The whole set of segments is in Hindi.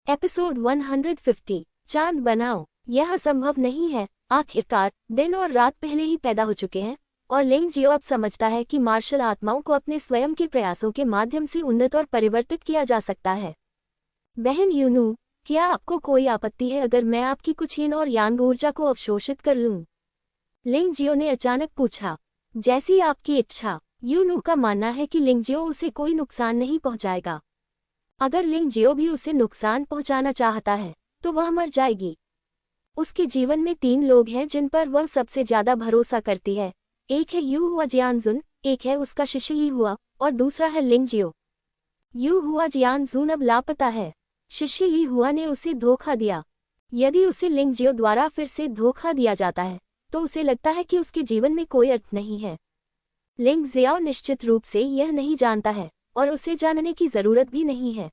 एपिसोड 150 चांद बनाओ। यह संभव नहीं है। आखिरकार दिन और रात पहले ही पैदा हो चुके हैं और लिंग जियो अब समझता है कि मार्शल आत्माओं को अपने स्वयं के प्रयासों के माध्यम से उन्नत और परिवर्तित किया जा सकता है। बहन यूनू, क्या आपको कोई आपत्ति है अगर मैं आपकी कुछ यिन और यांग ऊर्जा को अवशोषित कर लूं? लिंग जियो ने अचानक पूछा। जैसी आपकी इच्छा। यूनू का मानना है कि लिंग जियो उसे कोई नुकसान नहीं पहुंचाएगा। अगर लिंग जियो भी उसे नुकसान पहुंचाना चाहता है तो वह मर जाएगी। उसके जीवन में 3 लोग हैं जिन पर वह सबसे ज्यादा भरोसा करती है। एक है यू हुआ जियानजुन, एक है उसका शिष्य यी हुआ और दूसरा है लिंग जियो। यू हुआ जियानजुन अब लापता है। शिष्य यी हुआ ने उसे धोखा दिया। यदि उसे लिंग जियो द्वारा फिर से धोखा दिया जाता है तो उसे लगता है कि उसके जीवन में कोई अर्थ नहीं है। लिंग जियाओ निश्चित रूप से यह नहीं जानता है और उसे जानने की जरूरत भी नहीं है।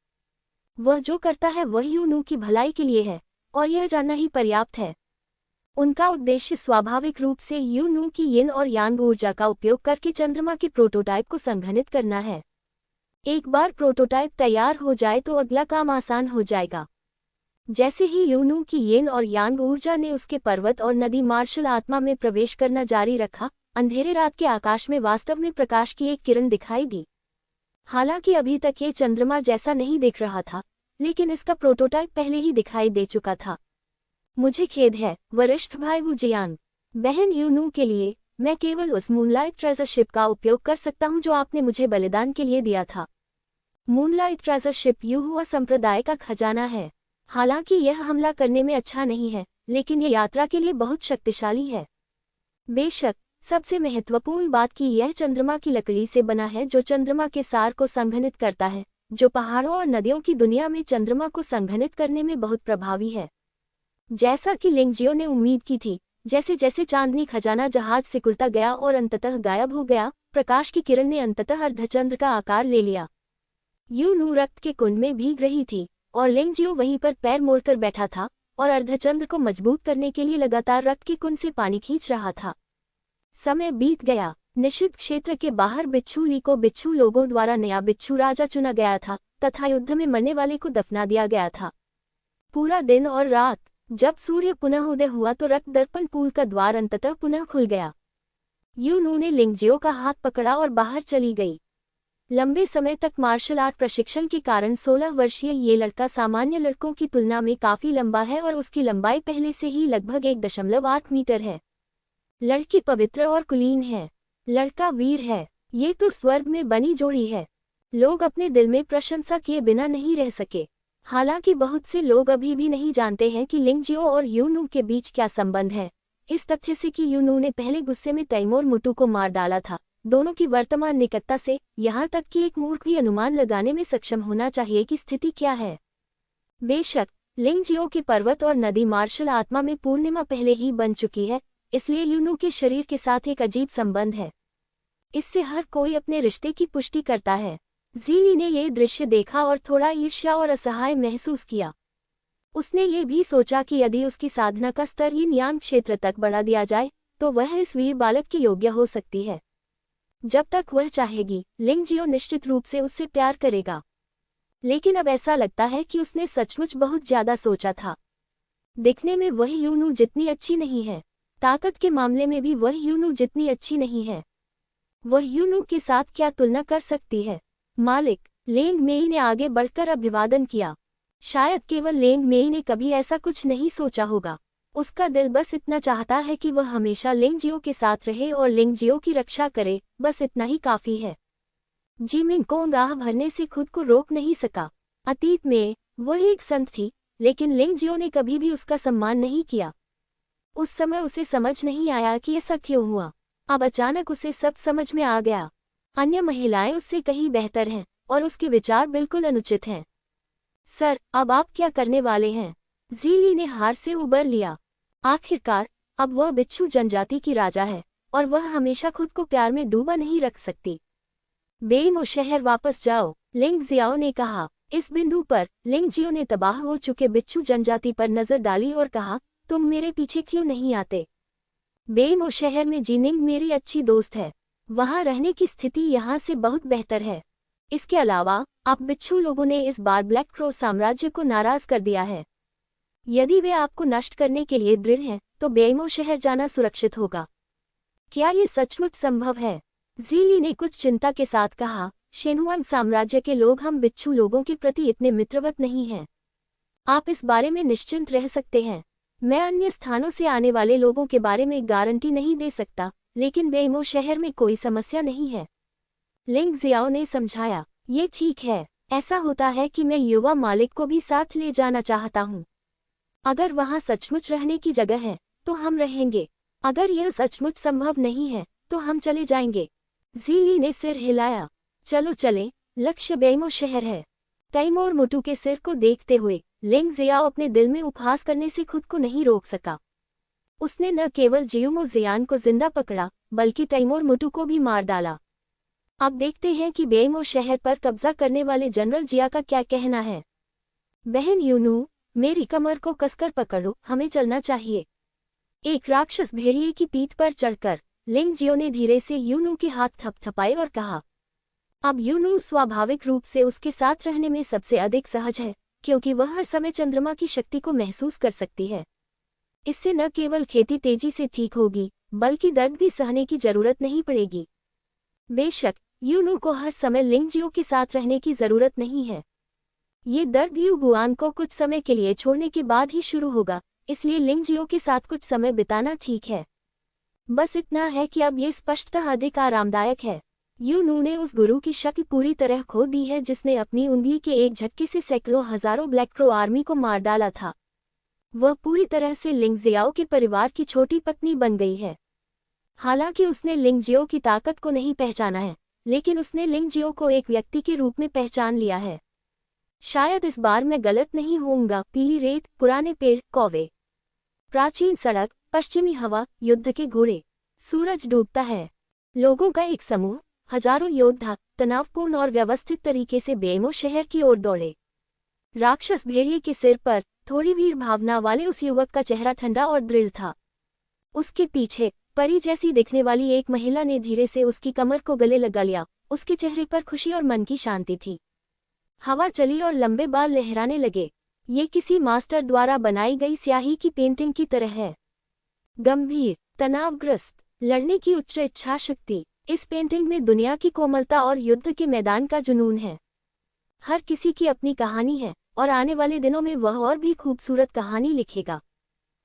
वह जो करता है वह यूनू की भलाई के लिए है और यह जानना ही पर्याप्त है। उनका उद्देश्य स्वाभाविक रूप से यूनू की यिन और यांग ऊर्जा का उपयोग करके चंद्रमा के प्रोटोटाइप को संघनित करना है। एक बार प्रोटोटाइप तैयार हो जाए तो अगला काम आसान हो जाएगा। जैसे ही यूनू की यिन और यांग ऊर्जा ने उसके पर्वत और नदी मार्शल आत्मा में प्रवेश करना जारी रखा, अंधेरे रात के आकाश में वास्तव में प्रकाश की एक किरण दिखाई दी। हालांकि अभी तक ये चंद्रमा जैसा नहीं दिख रहा था, लेकिन इसका प्रोटोटाइप पहले ही दिखाई दे चुका था। मुझे खेद है वरिष्ठ भाई वू जियान। बहन यूनू के लिए मैं केवल उस मूनलाइट ट्रेजर शिप का उपयोग कर सकता हूं जो आपने मुझे बलिदान के लिए दिया था। मूनलाइट ट्रेजर शिप यू हुआ संप्रदाय का खजाना है। हालांकि यह हमला करने में अच्छा नहीं है, लेकिन यह यात्रा के लिए बहुत शक्तिशाली है। बेशक सबसे महत्वपूर्ण बात कि यह चंद्रमा की लकड़ी से बना है जो चंद्रमा के सार को संघनित करता है, जो पहाड़ों और नदियों की दुनिया में चंद्रमा को संघनित करने में बहुत प्रभावी है। जैसा कि लिंग जियो ने उम्मीद की थी, जैसे जैसे चांदनी खजाना जहाज से सिकुड़ता गया और अंततः गायब हो गया, प्रकाश की किरण ने अंततः अर्धचंद्र का आकार ले लिया। यूनू रक्त के कुंड में भीग रही थी और लिंग जियो वहीं पर पैर मोड़कर बैठा था और अर्धचंद्र को मजबूत करने के लिए लगातार रक्त के कुंड से पानी खींच रहा था। समय बीत गया। निषिद्ध क्षेत्र के बाहर बिच्छू ली को बिच्छू लोगों द्वारा नया बिच्छू राजा चुना गया था तथा युद्ध में मरने वाले को दफना दिया गया था। पूरा दिन और रात। जब सूर्य पुनः उदय हुआ तो रक्त दर्पण पूल का द्वार अंततः पुनः खुल गया। यूनू ने लिंग जियो का हाथ पकड़ा और बाहर चली गई। लंबे समय तक मार्शल आर्ट प्रशिक्षण के कारण 16 वर्षीय ये लड़का सामान्य लड़कों की तुलना में काफी लंबा है और उसकी लंबाई पहले से ही लगभग 1.8 मीटर है। लड़की पवित्र और कुलीन है। लड़का वीर है। ये तो स्वर्ग में बनी जोड़ी है। लोग अपने दिल में प्रशंसा किए बिना नहीं रह सके। हालांकि बहुत से लोग अभी भी नहीं जानते हैं कि लिंग जियो और यूनू के बीच क्या संबंध है। इस तथ्य से कि यूनू ने पहले गुस्से में तैमूर मुटू को मार डाला था, दोनों की वर्तमान निकटता से यहाँ तक कि एक मूर्ख भी अनुमान लगाने में सक्षम होना चाहिए कि स्थिति क्या है। बेशक लिंग जियो के पर्वत और नदी मार्शल आत्मा में पूर्णिमा पहले ही बन चुकी है, इसलिए यूनू के शरीर के साथ एक अजीब संबंध है। इससे हर कोई अपने रिश्ते की पुष्टि करता है। ज़ीली ने यह दृश्य देखा और थोड़ा ईर्ष्या और असहाय महसूस किया। उसने ये भी सोचा कि यदि उसकी साधना का स्तर यिन यांग क्षेत्र तक बढ़ा दिया जाए तो वह इस वीर बालक के योग्य हो सकती है। जब तक वह चाहेगी, लिंग जियो निश्चित रूप से उससे प्यार करेगा। लेकिन अब ऐसा लगता है कि उसने सचमुच बहुत ज्यादा सोचा था। दिखने में वह यूनू जितनी अच्छी नहीं है, ताकत के मामले में भी वह यूनू जितनी अच्छी नहीं है। वह यूनू के साथ क्या तुलना कर सकती है? मालिक, लेंग मेई ने आगे बढ़कर अभिवादन किया। शायद केवल लेंग मेई ने कभी ऐसा कुछ नहीं सोचा होगा। उसका दिल बस इतना चाहता है कि वह हमेशा लिंग जियो के साथ रहे और लिंग जियो की रक्षा करे, बस इतना ही काफी है। जिमिंग कोंग आह भरने से खुद को रोक नहीं सका। अतीत में वह एक संत थी, लेकिन लिंग जियो ने कभी भी उसका सम्मान नहीं किया। उस समय उसे समझ नहीं आया कि ऐसा क्यों हुआ। अब अचानक उसे सब समझ में आ गया। अन्य महिलाएं उससे कहीं बेहतर हैं और उसके विचार बिल्कुल अनुचित हैं। सर, अब आप क्या करने वाले हैं? ज़ीली ने हार से उबर लिया। आखिरकार अब वह बिच्छू जनजाति की राजा है और वह हमेशा खुद को प्यार में डूबा नहीं रख सकती। बेमो शहर वापस जाओ, लिंग जियाओ ने कहा। इस बिंदु पर लिंग जियो ने तबाह हो चुके बिच्छू जनजाति पर नजर डाली और कहा, तुम मेरे पीछे क्यों नहीं आते? बेमो शहर में जिनिंग मेरी अच्छी दोस्त है। वहां रहने की स्थिति यहाँ से बहुत बेहतर है। इसके अलावा आप बिच्छू लोगों ने इस बार ब्लैक क्रो साम्राज्य को नाराज कर दिया है। यदि वे आपको नष्ट करने के लिए दृढ़ हैं, तो बेइमो शहर जाना सुरक्षित होगा। क्या ये सचमुच संभव है? ज़ीली ने कुछ चिंता के साथ कहा, शेनहुआंग साम्राज्य के लोग हम बिच्छू लोगों के प्रति इतने मित्रवत नहीं हैं। आप इस बारे में निश्चिंत रह सकते हैं। मैं अन्य स्थानों से आने वाले लोगों के बारे में गारंटी नहीं दे सकता, लेकिन बेइमो शहर में कोई समस्या नहीं है। लिंग जियाओ ने समझाया, ये ठीक है। ऐसा होता है कि मैं युवा मालिक को भी साथ ले जाना चाहता हूँ। अगर वहाँ सचमुच रहने की जगह है, तो हम रहेंगे। अगर यह सचमुच संभव नहीं है, तो हम चले जाएंगे। ज़ीली ने सिर हिलाया। चलो चलें, लक्ष्य बेइमो शहर है। तैमूर मुटू के सिर को देखते हुए लिंग जियाओ अपने दिल में उपहास करने से खुद को नहीं रोक सका। उसने न केवल जियुमो जियान को जिंदा पकड़ा, बल्कि तैमूर मुटू को भी मार डाला। अब देखते हैं कि बेइमो शहर पर कब्जा करने वाले जनरल जिया का क्या कहना है। बहन यूनू, मेरी कमर को कसकर पकड़ो, हमें चलना चाहिए। एक राक्षस भेड़िए की पीठ पर चढ़कर लिंग जियो ने धीरे से यूनू के हाथ थपथपाए और कहा। अब यूनू स्वाभाविक रूप से उसके साथ रहने में सबसे अधिक सहज है, क्योंकि वह हर समय चंद्रमा की शक्ति को महसूस कर सकती है। इससे न केवल खेती तेजी से ठीक होगी, बल्कि दर्द भी सहने की जरूरत नहीं पड़ेगी। बेशक यूनू को हर समय लिंग जियो के साथ रहने की जरूरत नहीं है। ये दर्द यू गुआन को कुछ समय के लिए छोड़ने के बाद ही शुरू होगा, इसलिए लिंग जियो के साथ कुछ समय बिताना ठीक है। बस इतना है कि अब ये स्पष्टतः अधिक आरामदायक है। यूनू ने उस गुरु की शक्ति पूरी तरह खो दी है जिसने अपनी उंगली के एक झटके से सैकड़ों हजारों ब्लैक क्रो आर्मी को मार डाला था। वह पूरी तरह से लिंग जियाओ के परिवार की छोटी पत्नी बन गई है। हालांकि उसने लिंग जियो की ताकत को नहीं पहचाना है, लेकिन उसने लिंग जियो को एक व्यक्ति के रूप में पहचान लिया है। शायद इस बार मैं गलत नहीं होऊंगा। पीली रेत, पुराने पेड़, कौवे, प्राचीन सड़क, पश्चिमी हवा, युद्ध के घोड़े। सूरज डूबता है। लोगों का एक समूह, हजारों योद्धा, तनावपूर्ण और व्यवस्थित तरीके से बेइमो शहर की ओर दौड़े। राक्षस भेड़िए के सिर पर थोड़ी वीर भावना वाले उस युवक का चेहरा ठंडा और दृढ़ था। उसके पीछे परी जैसी दिखने वाली एक महिला ने धीरे से उसकी कमर को गले लगा लिया। उसके चेहरे पर खुशी और मन की शांति थी। हवा चली और लंबे बाल लहराने लगे। ये किसी मास्टर द्वारा बनाई गई स्याही की पेंटिंग की तरह है। गंभीर, तनावग्रस्त, लड़ने की उच्च इच्छा शक्ति। इस पेंटिंग में दुनिया की कोमलता और युद्ध के मैदान का जुनून है। हर किसी की अपनी कहानी है, और आने वाले दिनों में वह और भी खूबसूरत कहानी लिखेगा।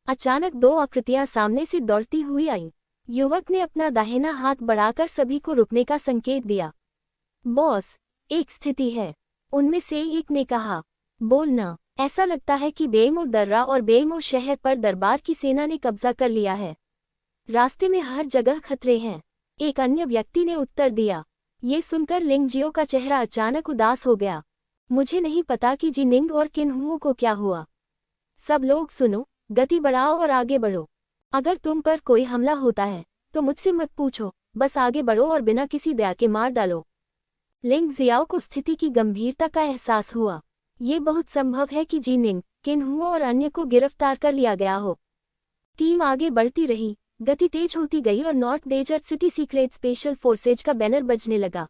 अचानक दो आकृतियां सामने से दौड़ती हुई आईं। युवक ने अपना दाहिना हाथ बढ़ाकर सभी को रुकने का संकेत दिया। बॉस, एक स्थिति है, उनमें से एक ने कहा। बोलना। ऐसा लगता है कि बेइमो दर्रा और बेइमो शहर पर दरबार की सेना ने कब्जा कर लिया है। रास्ते में हर जगह खतरे हैं, एक अन्य व्यक्ति ने उत्तर दिया। ये सुनकर लिंग जियो का चेहरा अचानक उदास हो गया। मुझे नहीं पता कि जिनिंग और किन्हुओं को क्या हुआ। सब लोग सुनो, गति बढ़ाओ और आगे बढ़ो। अगर तुम पर कोई हमला होता है, तो मुझसे मत पूछो, बस आगे बढ़ो और बिना किसी दया के मार डालो। लिंग जियाओ को स्थिति की गंभीरता का एहसास हुआ। ये बहुत संभव है कि जिनिंग, किन्हुओं और अन्य को गिरफ्तार कर लिया गया हो। टीम आगे बढ़ती रही, गति तेज होती गई और north desert city secret special forces का बैनर बजने लगा।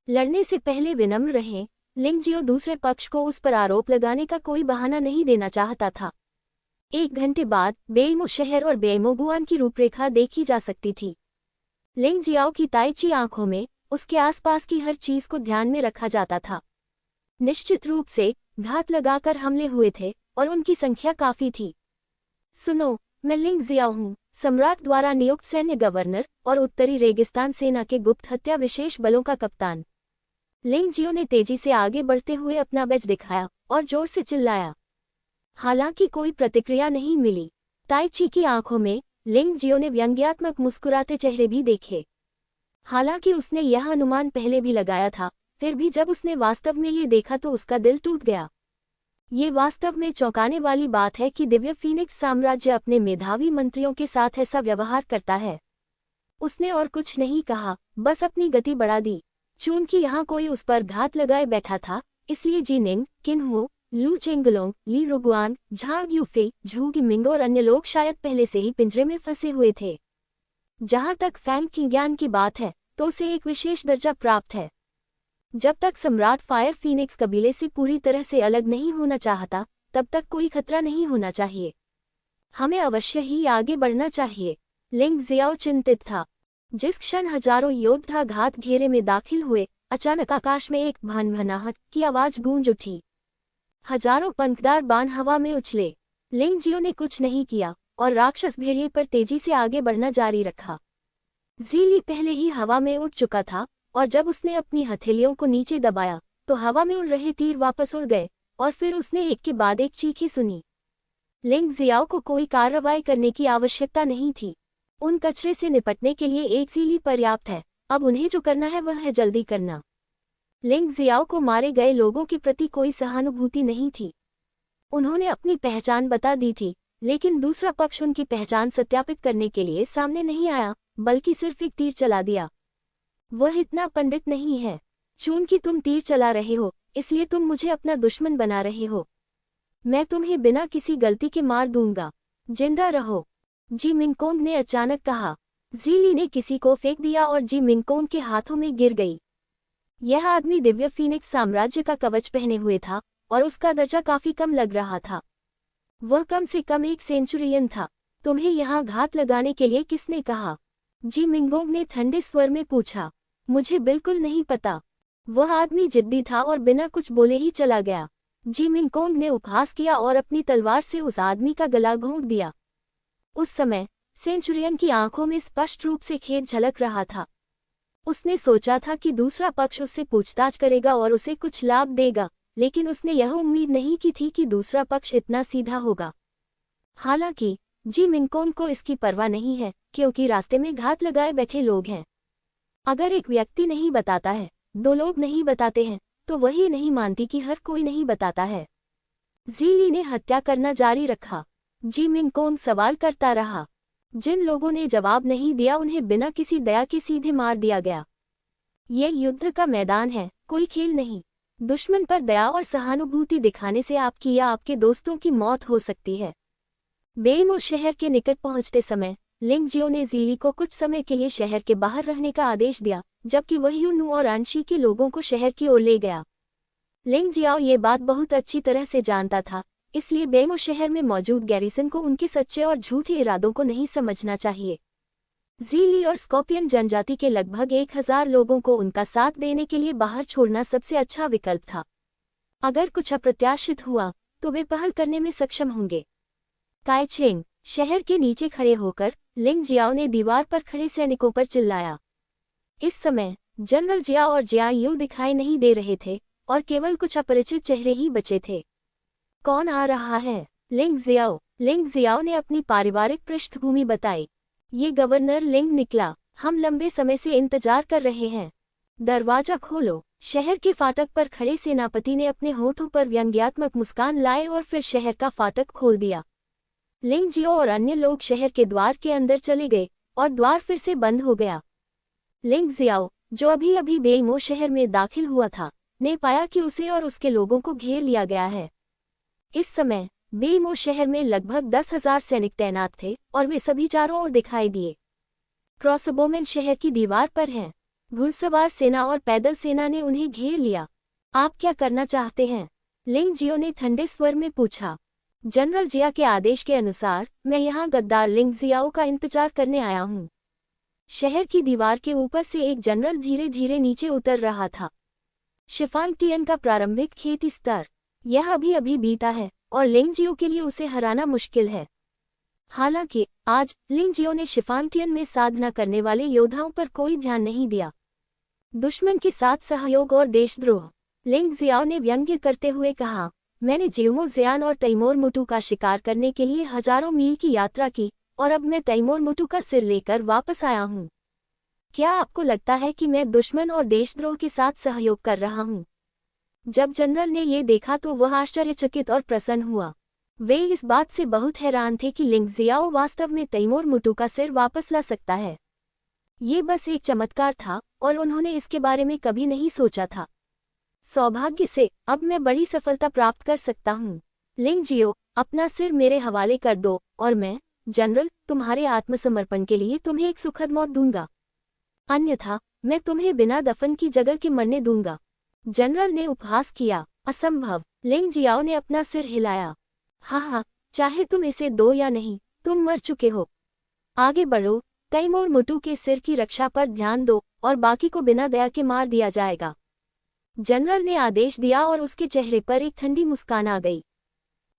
लड़ने से पहले विनम्र रहें। लिंग जियो दूसरे पक्ष को उस पर आरोप लगाने का कोई बहाना नहीं देना चाहता था। 1 घंटे बाद बेइमो शहर और बेइमो गुआन की रूपरेखा देखी जा सकती थी। लिंग जियाओ की ताइची आंखों में उसके आसपास की हर चीज को ध्यान में रखा जाता था। निश्चित रूप से घात लगाकर हमले हुए थे और उनकी संख्या काफी थी। सुनो, मैं लिंग जियाओ हूँ, सम्राट द्वारा नियुक्त सैन्य गवर्नर और उत्तरी रेगिस्तान सेना के गुप्त हत्या विशेष बलों का कप्तान। लिंग जियो ने तेजी से आगे बढ़ते हुए अपना बैज दिखाया और जोर से चिल्लाया। हालांकि कोई प्रतिक्रिया नहीं मिली। ताइची की आंखों में लिंग जियो ने व्यंग्यात्मक मुस्कुराते चेहरे भी देखे। हालांकि उसने यह अनुमान पहले भी लगाया था, फिर भी जब उसने वास्तव में ये देखा तो उसका दिल टूट गया। ये वास्तव में चौंकाने वाली बात है कि दिव्य फीनिक्स साम्राज्य अपने मेधावी मंत्रियों के साथ ऐसा व्यवहार करता है। उसने और कुछ नहीं कहा, बस अपनी गति बढ़ा दी। चूंकि यहाँ कोई उस पर घात लगाए बैठा था, इसलिए जिनिंग, किन्हुओ, लू चेंगलोंग, ली रुगुआन, झांग यूफे, झू गिमिंग और अन्य लोग शायद पहले से ही पिंजरे में फंसे हुए थे। जहां तक फैंग की ज्ञान की बात है, तो उसे एक विशेष दर्जा प्राप्त है। जब तक सम्राट फायर फीनिक्स कबीले से पूरी तरह से अलग नहीं होना चाहता, तब तक कोई खतरा नहीं होना चाहिए। हमें अवश्य ही आगे बढ़ना चाहिए। लिंग जियाओ चिंतित था। जिस क्षण हजारों योद्धा घात घेरे में दाखिल हुए, अचानक आकाश में एक भनभनाहट की आवाज गूंज उठी। हजारों पंखदार बाण हवा में उछले। लिंग जियो ने कुछ नहीं किया और राक्षस भेड़िए पर तेजी से आगे बढ़ना जारी रखा। ज़ीली पहले ही हवा में उड़ चुका था और जब उसने अपनी हथेलियों को नीचे दबाया तो हवा में उड़ रहे तीर वापस उड़ गए और फिर उसने एक के बाद एक चीखें सुनी। लिंग जियाओ को कोई कार्रवाई करने की आवश्यकता नहीं थी। उन कचरे से निपटने के लिए एक ज़ीली पर्याप्त है। अब उन्हें जो करना है वह है जल्दी करना। लिंग जियाओ को मारे गए लोगों के प्रति कोई सहानुभूति नहीं थी। उन्होंने अपनी पहचान बता दी थी, लेकिन दूसरा पक्ष उनकी पहचान सत्यापित करने के लिए सामने नहीं आया, बल्कि सिर्फ एक तीर चला दिया। वह इतना पंडित नहीं है। चूंकि तुम तीर चला रहे हो, इसलिए तुम मुझे अपना दुश्मन बना रहे हो। मैं तुम्हें बिना किसी गलती के मार दूंगा। जिंदा रहो, जी मिंगकोंग ने अचानक कहा। ज़ीली ने किसी को फेंक दिया और जी मिंगकोंग के हाथों में गिर गई। यह आदमी दिव्य फीनिक्स साम्राज्य का कवच पहने हुए था और उसका दर्जा काफी कम लग रहा था। वह कम से कम एक सेंचुरियन था। तुम्हें यहाँ घात लगाने के लिए किसने कहा? जी मिंगकोंग ने ठंडे स्वर में पूछा। मुझे बिल्कुल नहीं पता। वह आदमी जिद्दी था और बिना कुछ बोले ही चला गया। जी मिंगकोंग ने उपहास किया और अपनी तलवार से उस आदमी का गला घोंट दिया। उस समय सेंचुरियन की आंखों में स्पष्ट रूप से खेद झलक रहा था। उसने सोचा था कि दूसरा पक्ष उससे पूछताछ करेगा और उसे कुछ लाभ देगा, लेकिन उसने यह उम्मीद नहीं की थी कि दूसरा पक्ष इतना सीधा होगा। हालांकि जी मिंगकोंग को इसकी परवाह नहीं है, क्योंकि रास्ते में घात लगाए बैठे लोग हैं। अगर एक व्यक्ति नहीं बताता है, दो लोग नहीं बताते हैं, तो वही नहीं मानती कि हर कोई नहीं बताता है। ज़ीली ने हत्या करना जारी रखा। जी मिंगकोंग सवाल करता रहा। जिन लोगों ने जवाब नहीं दिया उन्हें बिना किसी दया के सीधे मार दिया गया। ये युद्ध का मैदान है, कोई खेल नहीं। दुश्मन पर दया और सहानुभूति दिखाने से आपकी या आपके दोस्तों की मौत हो सकती है। बेइमो शहर के निकट पहुंचते समय लिंग जियो ने ज़ीली को कुछ समय के लिए शहर के बाहर रहने का आदेश दिया, जबकि वह यूनू और आंशी के लोगों को शहर की ओर ले गया। लिंग जियाओ ये बात बहुत अच्छी तरह से जानता था, इसलिए बेइमो शहर में मौजूद गैरिसन को उनके सच्चे और झूठे इरादों को नहीं समझना चाहिए। ज़ीली और स्कॉर्पियन जनजाति के लगभग 1000 लोगों को उनका साथ देने के लिए बाहर छोड़ना सबसे अच्छा विकल्प था। अगर कुछ अप्रत्याशित हुआ तो वे पहल करने में सक्षम होंगे। काइचेंग शहर के नीचे खड़े होकर लिंग जियाओ ने दीवार पर खड़े सैनिकों पर चिल्लाया। इस समय जनरल जिया और जिया यू दिखाई नहीं दे रहे थे और केवल कुछ अपरिचित चेहरे ही बचे थे। कौन आ रहा है? लिंग जियाओ ने अपनी पारिवारिक पृष्ठभूमि बताई। ये गवर्नर लिंग निकला। हम लंबे समय से इंतजार कर रहे हैं। दरवाजा खोलो। शहर के फाटक पर खड़े सेनापति ने अपने होठों पर व्यंग्यात्मक मुस्कान लाए और फिर शहर का फाटक खोल दिया। लिंग जियो और अन्य लोग शहर के द्वार के अंदर चले गए और द्वार फिर से बंद हो गया। लिंग जियाओ, जो अभी अभी बेइमो शहर में दाखिल हुआ था, ने पाया कि उसे और उसके लोगों को घेर लिया गया है। इस समय बेइमो शहर में लगभग 10,000 सैनिक तैनात थे और वे सभी चारों ओर दिखाई दिए। क्रॉसबोमेन शहर की दीवार पर हैं। घुड़सवार सेना और पैदल सेना ने उन्हें घेर लिया। आप क्या करना चाहते हैं? लिंग जियो ने ठंडे स्वर में पूछा। जनरल जिया के आदेश के अनुसार मैं यहाँ गद्दार लिंग जियाओ का इंतजार करने आया हूँ। शहर की दीवार के ऊपर से एक जनरल धीरे धीरे नीचे उतर रहा था। शिफांगटियन का प्रारंभिक खेती स्तर यह अभी अभी बीता है और लिंग जियो के लिए उसे हराना मुश्किल है। हालांकि आज लिंग जियो ने शिफांगटियन में साधना करने वाले योद्धाओं पर कोई ध्यान नहीं दिया। दुश्मन के साथ सहयोग और देशद्रोह। लिंग जियाओ ने व्यंग्य करते हुए कहा, मैंने जियोमो ज़ियान और तैमूर मुटू का शिकार करने के लिए हजारों मील की यात्रा की और अब मैं तैमूर मुटू का सिर लेकर वापस आया हूँ। क्या आपको लगता है कि मैं दुश्मन और देशद्रोह के साथ सहयोग कर रहा हूँ? जब जनरल ने ये देखा तो वह आश्चर्यचकित और प्रसन्न हुआ। वे इस बात से बहुत हैरान थे कि लिंग जियाओ वास्तव में तैमूर मुटू का सिर वापस ला सकता है। ये बस एक चमत्कार था और उन्होंने इसके बारे में कभी नहीं सोचा था। सौभाग्य से अब मैं बड़ी सफलता प्राप्त कर सकता हूँ। लिंग जियो, अपना सिर मेरे हवाले कर दो और मैं, जनरल, तुम्हारे आत्मसमर्पण के लिए तुम्हें एक सुखद मौत दूंगा। अन्यथा मैं तुम्हें बिना दफन की जगह के मरने दूंगा। जनरल ने उपहास किया। असंभव। लिंग जियाओ ने अपना सिर हिलाया। हाँ, चाहे तुम इसे दो या नहीं, तुम मर चुके हो। आगे बढ़ो, तैमूर मुटू के सिर की रक्षा पर ध्यान दो और बाकी को बिना दया के मार दिया जाएगा। जनरल ने आदेश दिया और उसके चेहरे पर एक ठंडी मुस्कान आ गई।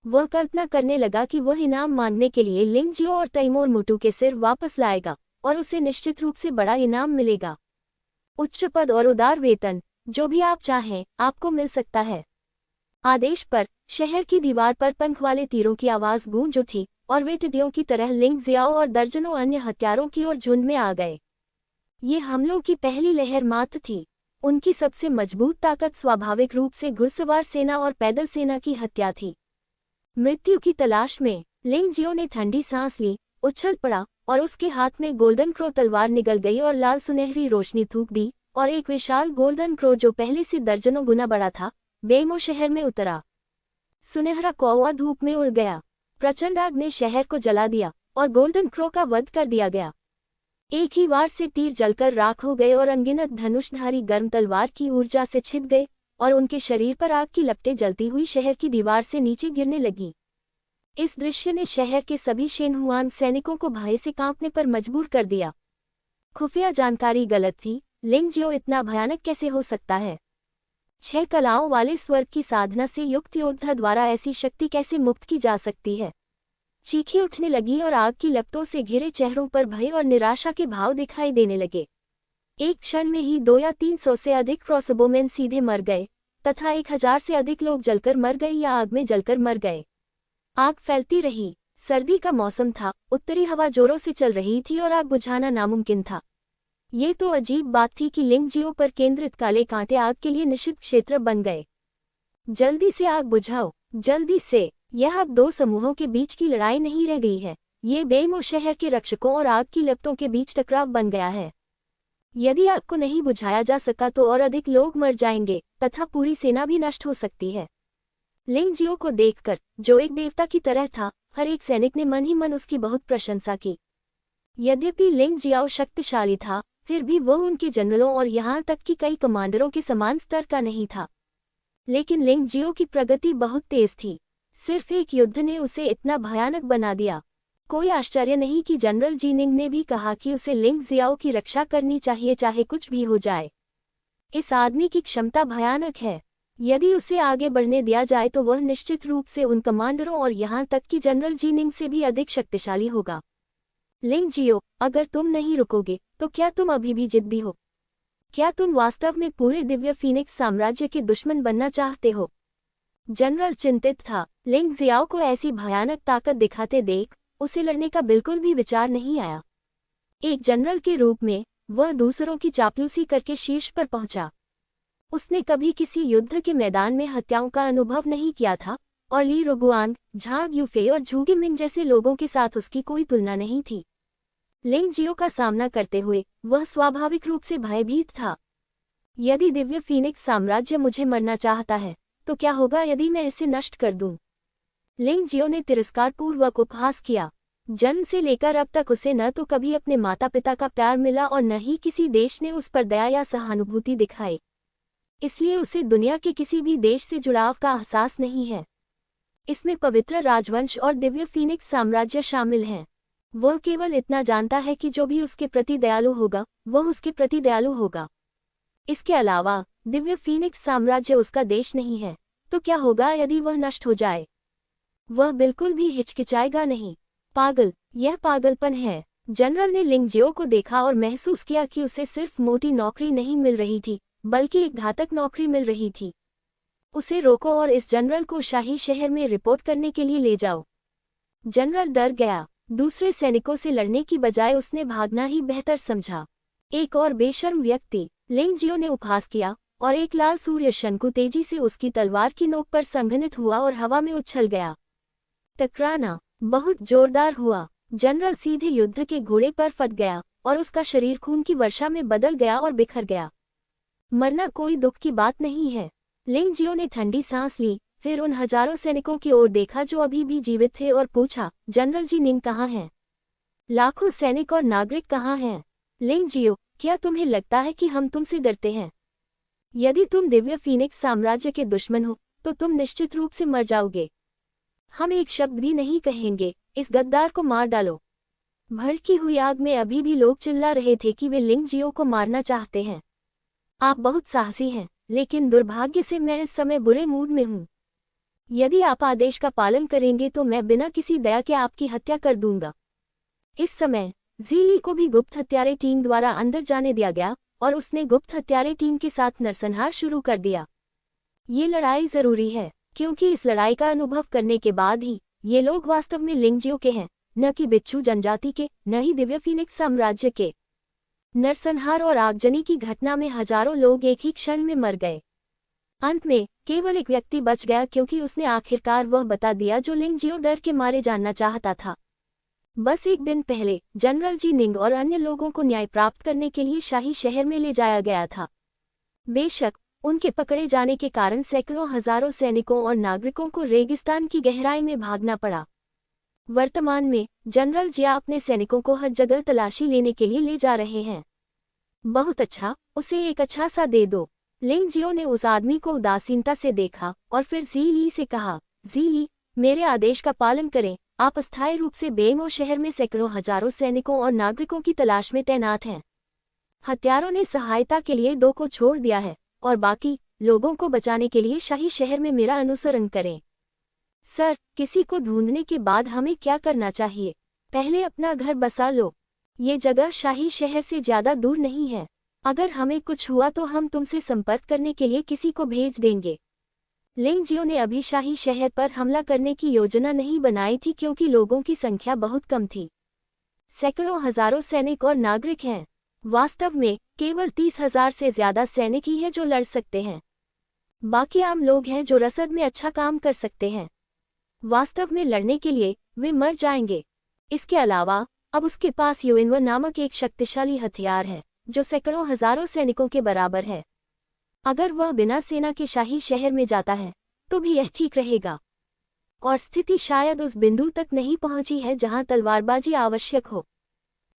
वह कल्पना करने लगा कि वह इनाम मांगने के लिए लिंग जियो और तैमूर मुटू के सिर वापस लाएगा और उसे निश्चित रूप से बड़ा इनाम मिलेगा। उच्च पद और उदार वेतन, जो भी आप चाहें, आपको मिल सकता है। आदेश पर शहर की दीवार पर पंख वाले तीरों की आवाज गूंज उठी और वे टिड्डियों की तरह लिंग जियाओ और दर्जनों अन्य हत्यारों की ओर झुंड में आ गए। ये हमलों की पहली लहर मात्र थी। उनकी सबसे मजबूत ताकत स्वाभाविक रूप से घुड़सवार सेना और पैदल सेना की हत्या थी। मृत्यु की तलाश में लिंग जियो ने ठंडी सांस ली, उछल पड़ा और उसके हाथ में गोल्डन क्रो तलवार निगल गई और लाल सुनहरी रोशनी थूक दी और एक विशाल गोल्डन क्रो जो पहले से दर्जनों गुना बड़ा था, बेमो शहर में उतरा। सुनहरा कौवा धूप में उड़ गया। प्रचंड आग ने शहर को जला दिया और गोल्डन क्रो का वध कर दिया गया। एक ही वार से तीर जलकर राख हो गए और अनगिनत धनुषधारी गर्म तलवार की ऊर्जा से छिद गए और उनके शरीर पर आग की लपटें जलती हुई शहर की दीवार से नीचे गिरने लगी। इस दृश्य ने शहर के सभी शेनहुआन सैनिकों को भय से कांपने पर मजबूर कर दिया। खुफिया जानकारी गलत थी। लिंग जियो इतना भयानक कैसे हो सकता है? 6 कलाओं वाले स्वर्ग की साधना से युक्त योद्धा द्वारा ऐसी शक्ति कैसे मुक्त की जा सकती है? चीखें उठने लगी और आग की लपटों से घिरे चेहरों पर भय और निराशा के भाव दिखाई देने लगे। एक क्षण में ही 2 या 300 से अधिक क्रॉसबोमेन सीधे मर गए तथा 1000 से अधिक लोग जलकर मर गए या आग में जलकर मर गए। आग फैलती रही। सर्दी का मौसम था, उत्तरी हवा जोरों से चल रही थी और आग बुझाना नामुमकिन था। ये तो अजीब बात थी कि लिंग जियो पर केंद्रित काले कांटे आग के लिए निषिद्ध क्षेत्र बन गए। जल्दी से आग बुझाओ, जल्दी से। यह अब 2 समूहों के बीच की लड़ाई नहीं रह गई है, ये बेमो शहर के रक्षकों और आग की लपटों के बीच टकराव बन गया है। यदि आग को नहीं बुझाया जा सका तो और अधिक लोग मर जाएंगे तथा पूरी सेना भी नष्ट हो सकती है। लिंग जियो को देखकर, जो एक देवता की तरह था, हर एक सैनिक ने मन ही मन उसकी बहुत प्रशंसा की। यद्यपि लिंग जियाओ शक्तिशाली था, फिर भी वह उनके जनरलों और यहाँ तक कि कई कमांडरों के समान स्तर का नहीं था। लेकिन लिंग जियो की प्रगति बहुत तेज थी। सिर्फ एक युद्ध ने उसे इतना भयानक बना दिया। कोई आश्चर्य नहीं कि जनरल जीनिंग ने भी कहा कि उसे लिंग जियाओ की रक्षा करनी चाहिए, चाहे कुछ भी हो जाए। इस आदमी की क्षमता भयानक है। यदि उसे आगे बढ़ने दिया जाए तो वह निश्चित रूप से उन कमांडरों और यहाँ तक कि जनरल जीनिंग से भी अधिक शक्तिशाली होगा। लिंग जियो, अगर तुम नहीं रुकोगे तो क्या तुम अभी भी जिद्दी हो? क्या तुम वास्तव में पूरे दिव्य फीनिक्स साम्राज्य के दुश्मन बनना चाहते हो? जनरल चिंतित था। लिंग जियाओ को ऐसी भयानक ताकत दिखाते देख उसे लड़ने का बिल्कुल भी विचार नहीं आया। एक जनरल के रूप में वह दूसरों की चापलूसी करके शीर्ष पर पहुंचा। उसने कभी किसी युद्ध के मैदान में हत्याओं का अनुभव नहीं किया था और ली रुगुआंग, झांग यूफे और झूगे मिंग जैसे लोगों के साथ उसकी कोई तुलना नहीं थी। लिंग जियो का सामना करते हुए वह स्वाभाविक रूप से भयभीत था। यदि दिव्य फीनिक्स साम्राज्य मुझे मरना चाहता है तो क्या होगा यदि मैं इसे नष्ट कर दूं? लिंग जियो ने तिरस्कारपूर्वक उपहास किया। जन्म से लेकर अब तक उसे न तो कभी अपने माता पिता का प्यार मिला और न ही किसी देश ने उस पर दया या सहानुभूति दिखाई। इसलिए उसे दुनिया के किसी भी देश से जुड़ाव का एहसास नहीं है। इसमें पवित्र राजवंश और दिव्य फीनिक्स साम्राज्य शामिल हैं। वह केवल इतना जानता है कि जो भी उसके प्रति दयालु होगा वह उसके प्रति दयालु होगा। इसके अलावा दिव्य फीनिक्स साम्राज्य उसका देश नहीं है। तो क्या होगा यदि वह नष्ट हो जाए? वह बिल्कुल भी हिचकिचाएगा नहीं। पागल, यह पागलपन है। जनरल ने लिंग जियो को देखा और महसूस किया कि उसे सिर्फ मोटी नौकरी नहीं मिल रही थी, बल्कि एक घातक नौकरी मिल रही थी। उसे रोको और इस जनरल को शाही शहर में रिपोर्ट करने के लिए ले जाओ। जनरल डर गया। दूसरे सैनिकों से लड़ने की बजाय उसने भागना ही बेहतर समझा। एक और बेशर्म व्यक्ति, लिंग जियो ने उपहास किया और एक लाल सूर्य शंकु तेजी से उसकी तलवार की नोक पर संघनित हुआ और हवा में उछल गया। टकराना बहुत जोरदार हुआ। जनरल सीधे युद्ध के घोड़े पर फट गया और उसका शरीर खून की वर्षा में बदल गया और बिखर गया। मरना कोई दुख की बात नहीं है। लिंग जियो ने ठंडी सांस ली, फिर उन हजारों सैनिकों की ओर देखा जो अभी भी जीवित थे और पूछा, जनरल जीनिंग कहाँ हैं? लाखों सैनिक और नागरिक कहाँ हैं? लिंग जियो, क्या तुम्हें लगता है कि हम तुमसे डरते हैं? यदि तुम दिव्य फीनिक्स साम्राज्य के दुश्मन हो तो तुम निश्चित रूप से मर जाओगे। हम एक शब्द भी नहीं कहेंगे, इस गद्दार को मार डालो। भड़की हुई आग में अभी भी लोग चिल्ला रहे थे कि वे लिंग जियो को मारना चाहते हैं। आप बहुत साहसी हैं, लेकिन दुर्भाग्य से मैं इस समय बुरे मूड में हूँ। यदि आप आदेश का पालन करेंगे तो मैं बिना किसी दया के आपकी हत्या कर दूंगा। इस समय ज़ीली को भी गुप्त हत्यारे टीम द्वारा अंदर जाने दिया गया और उसने गुप्त हत्यारे टीम के साथ नरसंहार शुरू कर दिया। ये लड़ाई जरूरी है, क्योंकि इस लड़ाई का अनुभव करने के बाद ही ये लोग वास्तव में लिंगजियो के हैं, न कि बिच्छू जनजाति के, न ही दिव्य फीनिक्स साम्राज्य के। नरसंहार और आगजनी की घटना में हजारों लोग एक ही क्षण में मर गए। अंत में केवल एक व्यक्ति बच गया, क्योंकि उसने आखिरकार वह बता दिया जो लिंगजियो डर के मारे जानना चाहता था। बस एक दिन पहले जनरल जी निंग और अन्य लोगों को न्याय प्राप्त करने के लिए शाही शहर में ले जाया गया था। बेशक उनके पकड़े जाने के कारण सैकड़ों हजारों सैनिकों और नागरिकों को रेगिस्तान की गहराई में भागना पड़ा। वर्तमान में जनरल जिया अपने सैनिकों को हर जगह तलाशी लेने के लिए ले जा रहे हैं। बहुत अच्छा, उसे एक अच्छा सा दे दो। लिंग जियो ने उस आदमी को उदासीनता से देखा और फिर ज़ीली से कहा, ज़ीली, मेरे आदेश का पालन करें। आप अस्थायी रूप से बेमो शहर में सैकड़ों हजारों सैनिकों और नागरिकों की तलाश में तैनात हैं। हत्यारों ने सहायता के लिए 2 को छोड़ दिया है और बाकी लोगों को बचाने के लिए शाही शहर में मेरा अनुसरण करें। सर, किसी को ढूंढने के बाद हमें क्या करना चाहिए? पहले अपना घर बसा लो। ये जगह शाही शहर से ज्यादा दूर नहीं है। अगर हमें कुछ हुआ तो हम तुमसे संपर्क करने के लिए किसी को भेज देंगे। लिंग जियो ने अभी शाही शहर पर हमला करने की योजना नहीं बनाई थी, क्योंकि लोगों की संख्या बहुत कम थी। सैकड़ों हजारों सैनिक और नागरिक हैं। वास्तव में केवल 30,000 से ज्यादा सैनिक ही हैं जो लड़ सकते हैं। बाकी आम लोग हैं जो रसद में अच्छा काम कर सकते हैं। वास्तव में लड़ने के लिए वे मर जाएंगे। इसके अलावा अब उसके पास युएनव नामक एक शक्तिशाली हथियार है जो सैकड़ों हजारों सैनिकों के बराबर है। अगर वह बिना सेना के शाही शहर में जाता है तो भी यह ठीक रहेगा। और स्थिति शायद उस बिंदु तक नहीं पहुंची है जहां तलवारबाजी आवश्यक हो।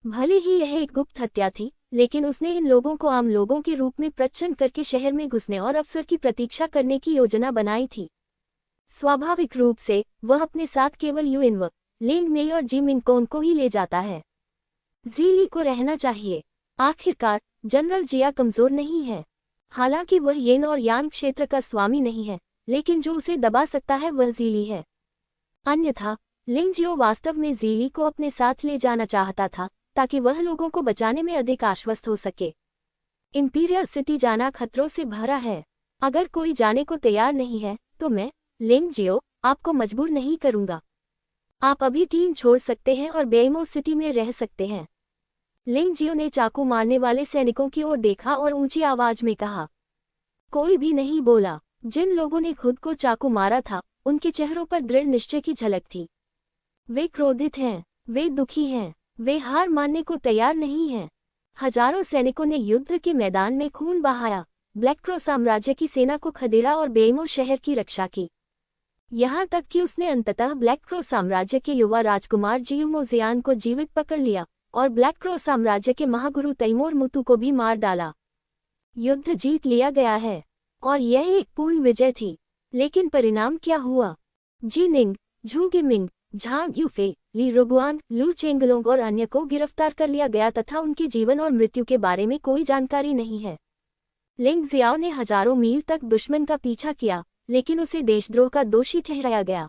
भले ही यह एक गुप्त हत्या थी, लेकिन उसने इन लोगों को आम लोगों के रूप में प्रच्छन्न करके शहर में घुसने और अवसर की प्रतीक्षा करने की योजना बनाई थी। स्वाभाविक रूप से वह अपने साथ केवल युएनव, लिंग मेई और जी मिनकोन को ही ले जाता है। ज़ीली को रहना चाहिए। आखिरकार जनरल जिया कमजोर नहीं है। हालांकि वह येन और यान क्षेत्र का स्वामी नहीं है, लेकिन जो उसे दबा सकता है वह ज़ीली है। अन्यथा लिंग जियो वास्तव में ज़ीली को अपने साथ ले जाना चाहता था, ताकि वह लोगों को बचाने में अधिक आश्वस्त हो सके। इंपीरियल सिटी जाना खतरों से भरा है। अगर कोई जाने को तैयार नहीं है तो मैं, लिंग जियो, आपको मजबूर नहीं करूंगा। आप अभी टीम छोड़ सकते हैं और बेइमो सिटी में रह सकते हैं। लिंग जियो ने चाकू मारने वाले सैनिकों की ओर देखा और ऊंची आवाज में कहा। कोई भी नहीं बोला। जिन लोगों ने खुद को चाकू मारा था उनके चेहरों पर दृढ़ निश्चय की झलक थी। वे क्रोधित हैं, वे दुखी हैं, वे हार मानने को तैयार नहीं हैं। हजारों सैनिकों ने युद्ध के मैदान में खून बहाया, ब्लैक क्रो साम्राज्य की सेना को खदेड़ा और बेइमो शहर की रक्षा की। यहाँ तक कि उसने अंततः ब्लैक क्रो साम्राज्य के युवा राजकुमार जियुमो जियान को जीवित पकड़ लिया और ब्लैक क्रो साम्राज्य के महागुरु तैमूर मुतु को भी मार डाला। युद्ध जीत लिया गया है और यह एक पूर्ण विजय थी। लेकिन परिणाम क्या हुआ? जी निंग, झू गिमिंग, झांग यूफे, ली रुगुआन, लू चेंगलोंग और अन्य को गिरफ्तार कर लिया गया तथा उनके जीवन और मृत्यु के बारे में कोई जानकारी नहीं है। लिंग जियाओ ने हजारों मील तक दुश्मन का पीछा किया, लेकिन उसे देशद्रोह का दोषी ठहराया गया।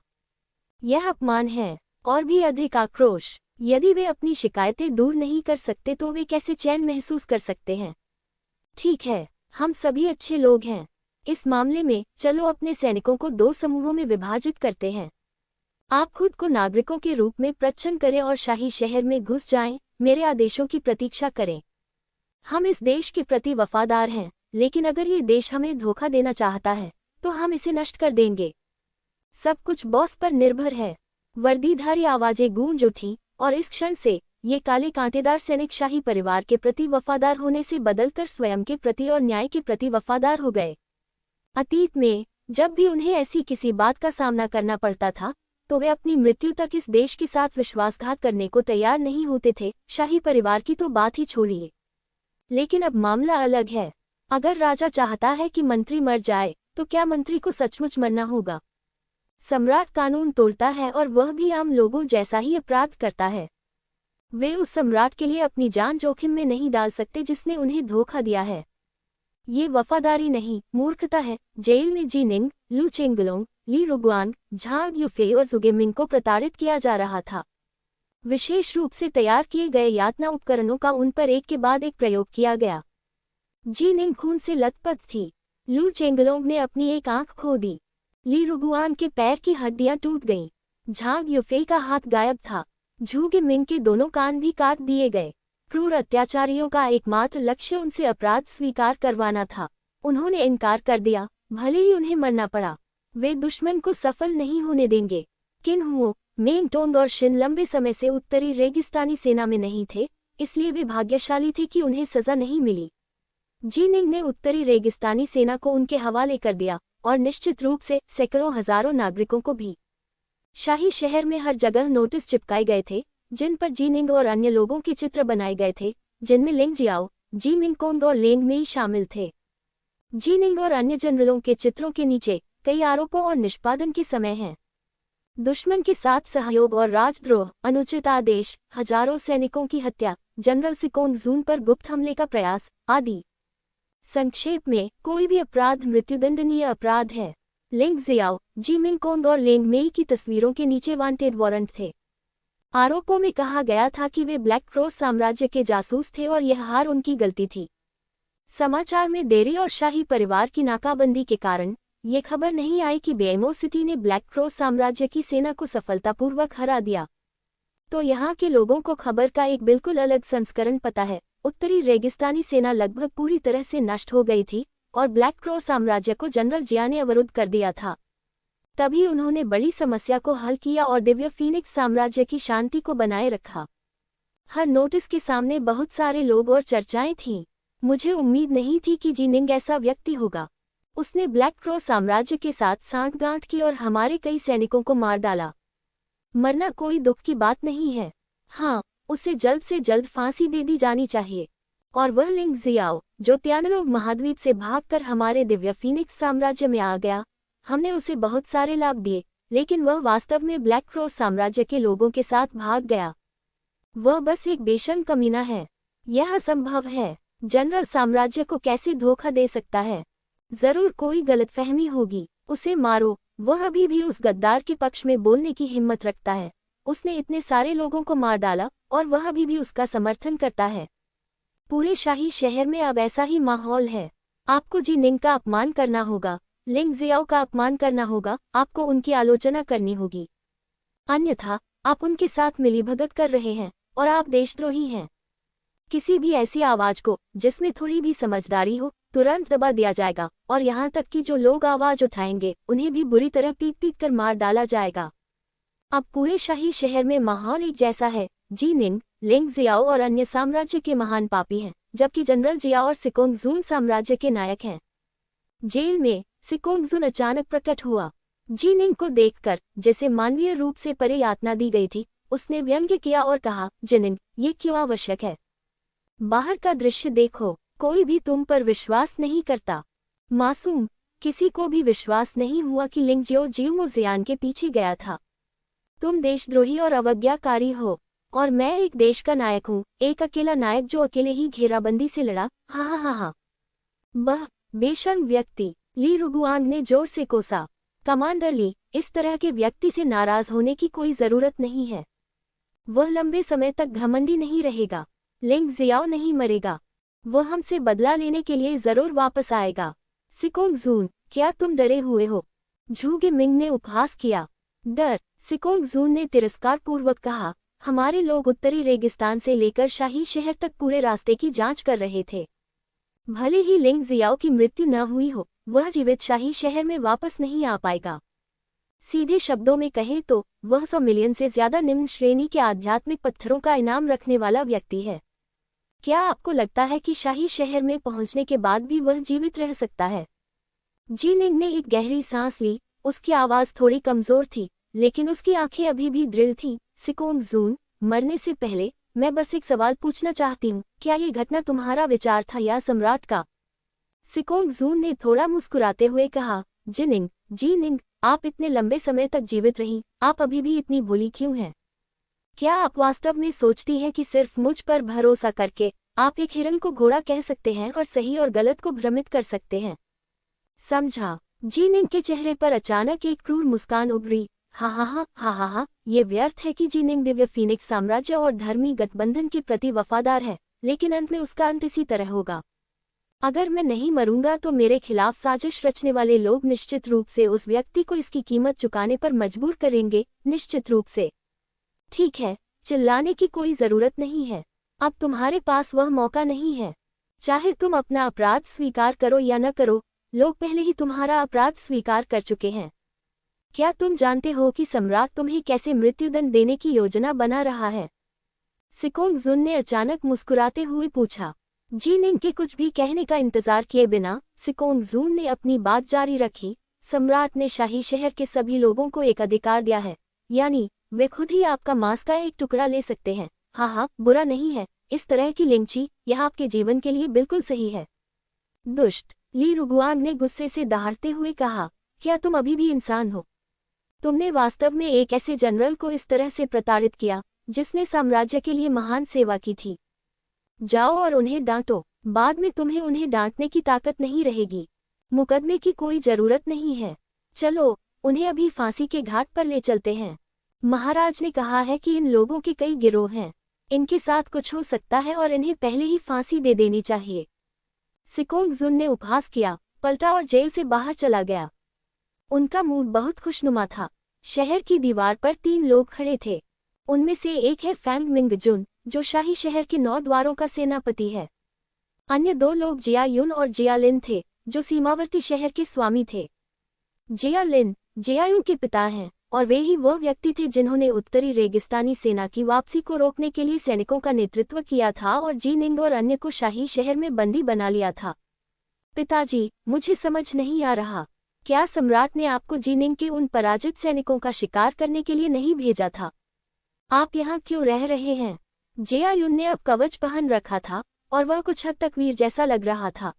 यह अपमान है। और भी अधिक आक्रोश। यदि वे अपनी शिकायतें दूर नहीं कर सकते तो वे कैसे चैन महसूस कर सकते हैं? ठीक है, हम सभी अच्छे लोग हैं। इस मामले में चलो अपने सैनिकों को 2 समूहों में विभाजित करते हैं। आप खुद को नागरिकों के रूप में प्रच्छन्न करें और शाही शहर में घुस जाएं, मेरे आदेशों की प्रतीक्षा करें। हम इस देश के प्रति वफादार हैं, लेकिन अगर ये देश हमें धोखा देना चाहता है तो हम इसे नष्ट कर देंगे। सब कुछ बॉस पर निर्भर है। वर्दीधारी आवाजें गूंज उठी और इस क्षण से ये काले कांटेदार सैनिक शाही परिवार के प्रति वफादार होने से बदलकर स्वयं के प्रति और न्याय के प्रति वफादार हो गए। अतीत में जब भी उन्हें ऐसी किसी बात का सामना करना पड़ता था तो वे अपनी मृत्यु तक इस देश के साथ विश्वासघात करने को तैयार नहीं होते थे। शाही परिवार की तो बात ही छोड़िए। लेकिन अब मामला अलग है। अगर राजा चाहता है कि मंत्री मर जाए तो क्या मंत्री को सचमुच मरना होगा? सम्राट कानून तोड़ता है और वह भी आम लोगों जैसा ही अपराध करता है। वे उस सम्राट के लिए अपनी जान जोखिम में नहीं डाल सकते जिसने उन्हें धोखा दिया है। ये वफादारी नहीं, मूर्खता है। जेल में जीनिंग, लू चेंगलोंग, ली रुगुआन, झांग यूफे और जुगेमिंग को प्रताड़ित किया जा रहा था। विशेष रूप से तैयार किए गए यातना उपकरणों का उन पर एक के बाद एक प्रयोग किया गया। जीनिंग खून से लथपथ थी। लू चेंगलोंग ने अपनी एक आंख खो दी। ली रुगुआन के पैर की हड्डियां टूट गईं। झांग यूफे का हाथ गायब था। झूगे मिंग के दोनों कान भी काट दिए गए। क्रूर अत्याचारियों का एकमात्र लक्ष्य उनसे अपराध स्वीकार करवाना था। उन्होंने इनकार कर दिया, भले ही उन्हें मरना पड़ा। वे दुश्मन को सफल नहीं होने देंगे। किन हुओ, मेंगटोंग और शिन लंबे समय से उत्तरी रेगिस्तानी सेना में नहीं थे, इसलिए वे भाग्यशाली थे कि उन्हें सजा नहीं मिली। जीनिंग ने उत्तरी रेगिस्तानी सेना को उनके हवाले कर दिया और निश्चित रूप से सैकड़ों हजारों नागरिकों को भी। शाही शहर में हर जगह नोटिस चिपकाए गए थे जिन पर जीनिंग और अन्य लोगों के चित्र बनाए गए थे, जिनमें लिंग जियाओ, जी मिंगकोंग और लेंग मेई शामिल थे। जीनिंग और अन्य जनरलों के चित्रों के नीचे कई आरोपों और निष्पादन के समय हैं। दुश्मन के साथ सहयोग और राजद्रोह, अनुचित आदेश, हजारों सैनिकों की हत्या, जनरल सिकोंग जून पर गुप्त हमले का प्रयास आदि। संक्षेप में, कोई भी अपराध मृत्युदंडनीय अपराध है। लिंग जियाओ, जी मिंगकोंग और लेंग मेई की तस्वीरों के नीचे वांटेड वारंट थे। आरोपों में कहा गया था कि वे ब्लैक क्रॉस साम्राज्य के जासूस थे और यह हार उनकी गलती थी। समाचार में देरी और शाही परिवार की नाकाबंदी के कारण ये खबर नहीं आई कि बेमो सिटी ने ब्लैक क्रॉस साम्राज्य की सेना को सफलतापूर्वक हरा दिया। तो यहाँ के लोगों को खबर का एक बिल्कुल अलग संस्करण पता है। उत्तरी रेगिस्तानी सेना लगभग पूरी तरह से नष्ट हो गई थी और ब्लैक क्रॉस साम्राज्य को जनरल जिया ने अवरुद्ध कर दिया था। तभी उन्होंने बड़ी समस्या को हल किया और दिव्य फीनिक्स साम्राज्य की शांति को बनाए रखा। हर नोटिस के सामने बहुत सारे लोग और चर्चाएं थीं। मुझे उम्मीद नहीं थी कि जीनिंग ऐसा व्यक्ति होगा। उसने ब्लैक क्रॉस साम्राज्य के साथ सांठगांठ की और हमारे कई सैनिकों को मार डाला। मरना कोई दुख की बात नहीं है। हाँ, उसे जल्द से जल्द फांसी दे दी जानी चाहिए। और वह लिंग जियाओ, जो त्यानलोग महाद्वीप से भागकर हमारे दिव्य फीनिक्स साम्राज्य में आ गया, हमने उसे बहुत सारे लाभ दिए, लेकिन वह वास्तव में ब्लैक क्रॉस साम्राज्य के लोगों के साथ भाग गया। वह बस एक बेशर्म कमीना है। यह असंभव है। जनरल साम्राज्य को कैसे धोखा दे सकता है? जरूर कोई गलतफहमी होगी। उसे मारो। वह अभी भी उस गद्दार के पक्ष में बोलने की हिम्मत रखता है। उसने इतने सारे लोगों को मार डाला और वह अभी भी उसका समर्थन करता है। पूरे शाही शहर में अब ऐसा ही माहौल है। आपको जीनिंग का अपमान करना होगा, लिंग जियाओ का अपमान करना होगा, आपको उनकी आलोचना करनी होगी। अन्यथा आप उनके साथ मिलीभगत कर रहे हैं और आप देशद्रोही हैं। किसी भी ऐसी आवाज को जिसमें थोड़ी भी समझदारी हो तुरंत दबा दिया जाएगा और यहाँ तक कि जो लोग आवाज उठाएंगे उन्हें भी बुरी तरह पीट पीट कर मार डाला जाएगा। अब पूरे शाही शहर में माहौल एक जैसा है। जीनिंग, लिंग जियाओ और अन्य साम्राज्य के महान पापी हैं, जबकि जनरल जिया और सिकोंग जून साम्राज्य के नायक हैं। जेल में सिकोंग जून अचानक प्रकट हुआ। जीनिंग को देखकर, जिसे मानवीय रूप से परे यातना दी गई थी, उसने व्यंग्य किया और कहा, जिनिंग, ये क्यों आवश्यक है? बाहर का दृश्य देखो, कोई भी तुम पर विश्वास नहीं करता। मासूम, किसी को भी विश्वास नहीं हुआ कि लिंग जियो जियो जियान के पीछे गया था। तुम देशद्रोही और अवज्ञाकारी हो और मैं एक देश का नायक हूँ, एक अकेला नायक जो अकेले ही घेराबंदी से लड़ा। हा हा हा हा। वह बेशर्म व्यक्ति, ली रुगुआन ने जोर से कोसा। कमांडर ली, इस तरह के व्यक्ति से नाराज होने की कोई जरूरत नहीं है। वह लंबे समय तक घमंडी नहीं रहेगा। लिंग जियाओ नहीं मरेगा। वह हमसे बदला लेने के लिए जरूर वापस आएगा। सिकोंग जून, क्या तुम डरे हुए हो? झूगे मिंग ने उपहास किया। डर? सिकोंग जून ने तिरस्कारपूर्वक कहा, हमारे लोग उत्तरी रेगिस्तान से लेकर शाही शहर तक पूरे रास्ते की जांच कर रहे थे। भले ही लिंग जियाओ की मृत्यु न हुई हो, वह जीवित शाही शहर में वापस नहीं आ पाएगा। सीधे शब्दों में कहें तो वह 100 मिलियन से ज्यादा निम्न श्रेणी के आध्यात्मिक पत्थरों का इनाम रखने वाला व्यक्ति है। क्या आपको लगता है कि शाही शहर में पहुंचने के बाद भी वह जीवित रह सकता है? जीनिंग ने एक गहरी सांस ली। उसकी आवाज थोड़ी कमजोर थी, लेकिन उसकी आंखें अभी भी दृढ़ थीं। सिकोंग जून, मरने से पहले मैं बस एक सवाल पूछना चाहती हूँ, क्या ये घटना तुम्हारा विचार था या सम्राट का? सिकोंग जून ने थोड़ा मुस्कुराते हुए कहा, जिनिंग, जीनिंग, आप इतने लंबे समय तक जीवित रहीं, आप अभी भी इतनी भोली क्यों हैं? क्या आप वास्तव में सोचती हैं कि सिर्फ मुझ पर भरोसा करके आप एक हिरन को घोड़ा कह सकते हैं और सही और गलत को भ्रमित कर सकते हैं? समझा। जीनिंग के चेहरे पर अचानक एक क्रूर मुस्कान उभरी। हा, ये व्यर्थ है कि जीनिंग दिव्य फीनिक्स साम्राज्य और धर्मी गठबंधन के प्रति वफादार है, लेकिन अंत में उसका अंत इसी तरह होगा। अगर मैं नहीं मरूंगा तो मेरे खिलाफ साजिश रचने वाले लोग निश्चित रूप से उस व्यक्ति को इसकी कीमत चुकाने पर मजबूर करेंगे, निश्चित रूप से। ठीक है, चिल्लाने की कोई जरूरत नहीं है। अब तुम्हारे पास वह मौका नहीं है। चाहे तुम अपना अपराध स्वीकार करो या न करो, लोग पहले ही तुम्हारा अपराध स्वीकार कर चुके हैं। क्या तुम जानते हो कि सम्राट तुम्हें कैसे मृत्युदंड देने की योजना बना रहा है? सिकोंग जुन ने अचानक मुस्कुराते हुए पूछा। जीनिंग के कुछ भी कहने का इंतजार किए बिना सिकोंग जून ने अपनी बात जारी रखी। सम्राट ने शाही शहर के सभी लोगों को एक अधिकार दिया है, यानी वे खुद ही आपका मांस का एक टुकड़ा ले सकते हैं। हाँ, बुरा नहीं है। इस तरह की लिंची यह आपके जीवन के लिए बिल्कुल सही है। दुष्ट, ली रुगुआंग ने गुस्से से दहाड़ते हुए कहा, क्या तुम अभी भी इंसान हो? तुमने वास्तव में एक ऐसे जनरल को इस तरह से प्रताड़ित किया जिसने साम्राज्य के लिए महान सेवा की थी। जाओ और उन्हें डांटो। बाद में तुम्हें उन्हें डांटने की ताकत नहीं रहेगी। मुकदमे की कोई जरूरत नहीं है। चलो, उन्हें अभी फांसी के घाट पर ले चलते हैं। महाराज ने कहा है कि इन लोगों के कई गिरोह हैं। इनके साथ कुछ हो सकता है और इन्हें पहले ही फांसी दे देनी चाहिए। सिकोंग जुन ने उपहास किया, पलटा और जेल से बाहर चला गया। उनका मूड बहुत खुशनुमा था। शहर की दीवार पर 3 लोग खड़े थे। उनमें से एक है फैंग मिंगजुन, जो शाही शहर के 9 द्वारों का सेनापति है। अन्य 2 लोग जिया युन और जिया लिन थे, जो सीमावर्ती शहर के स्वामी थे। जिया लिन जिया युन के पिता हैं, और वे ही वह व्यक्ति थे जिन्होंने उत्तरी रेगिस्तानी सेना की वापसी को रोकने के लिए सैनिकों का नेतृत्व किया था और जीनिंग और अन्य को शाही शहर में बंदी बना लिया था। पिताजी, मुझे समझ नहीं आ रहा, क्या सम्राट ने आपको जीनिंग के उन पराजित सैनिकों का शिकार करने के लिए नहीं भेजा था? आप यहाँ क्यों रह रहे हैं? जिया युन ने अब कवच पहन रखा था और वह कुछ हद तक वीर जैसा लग रहा था।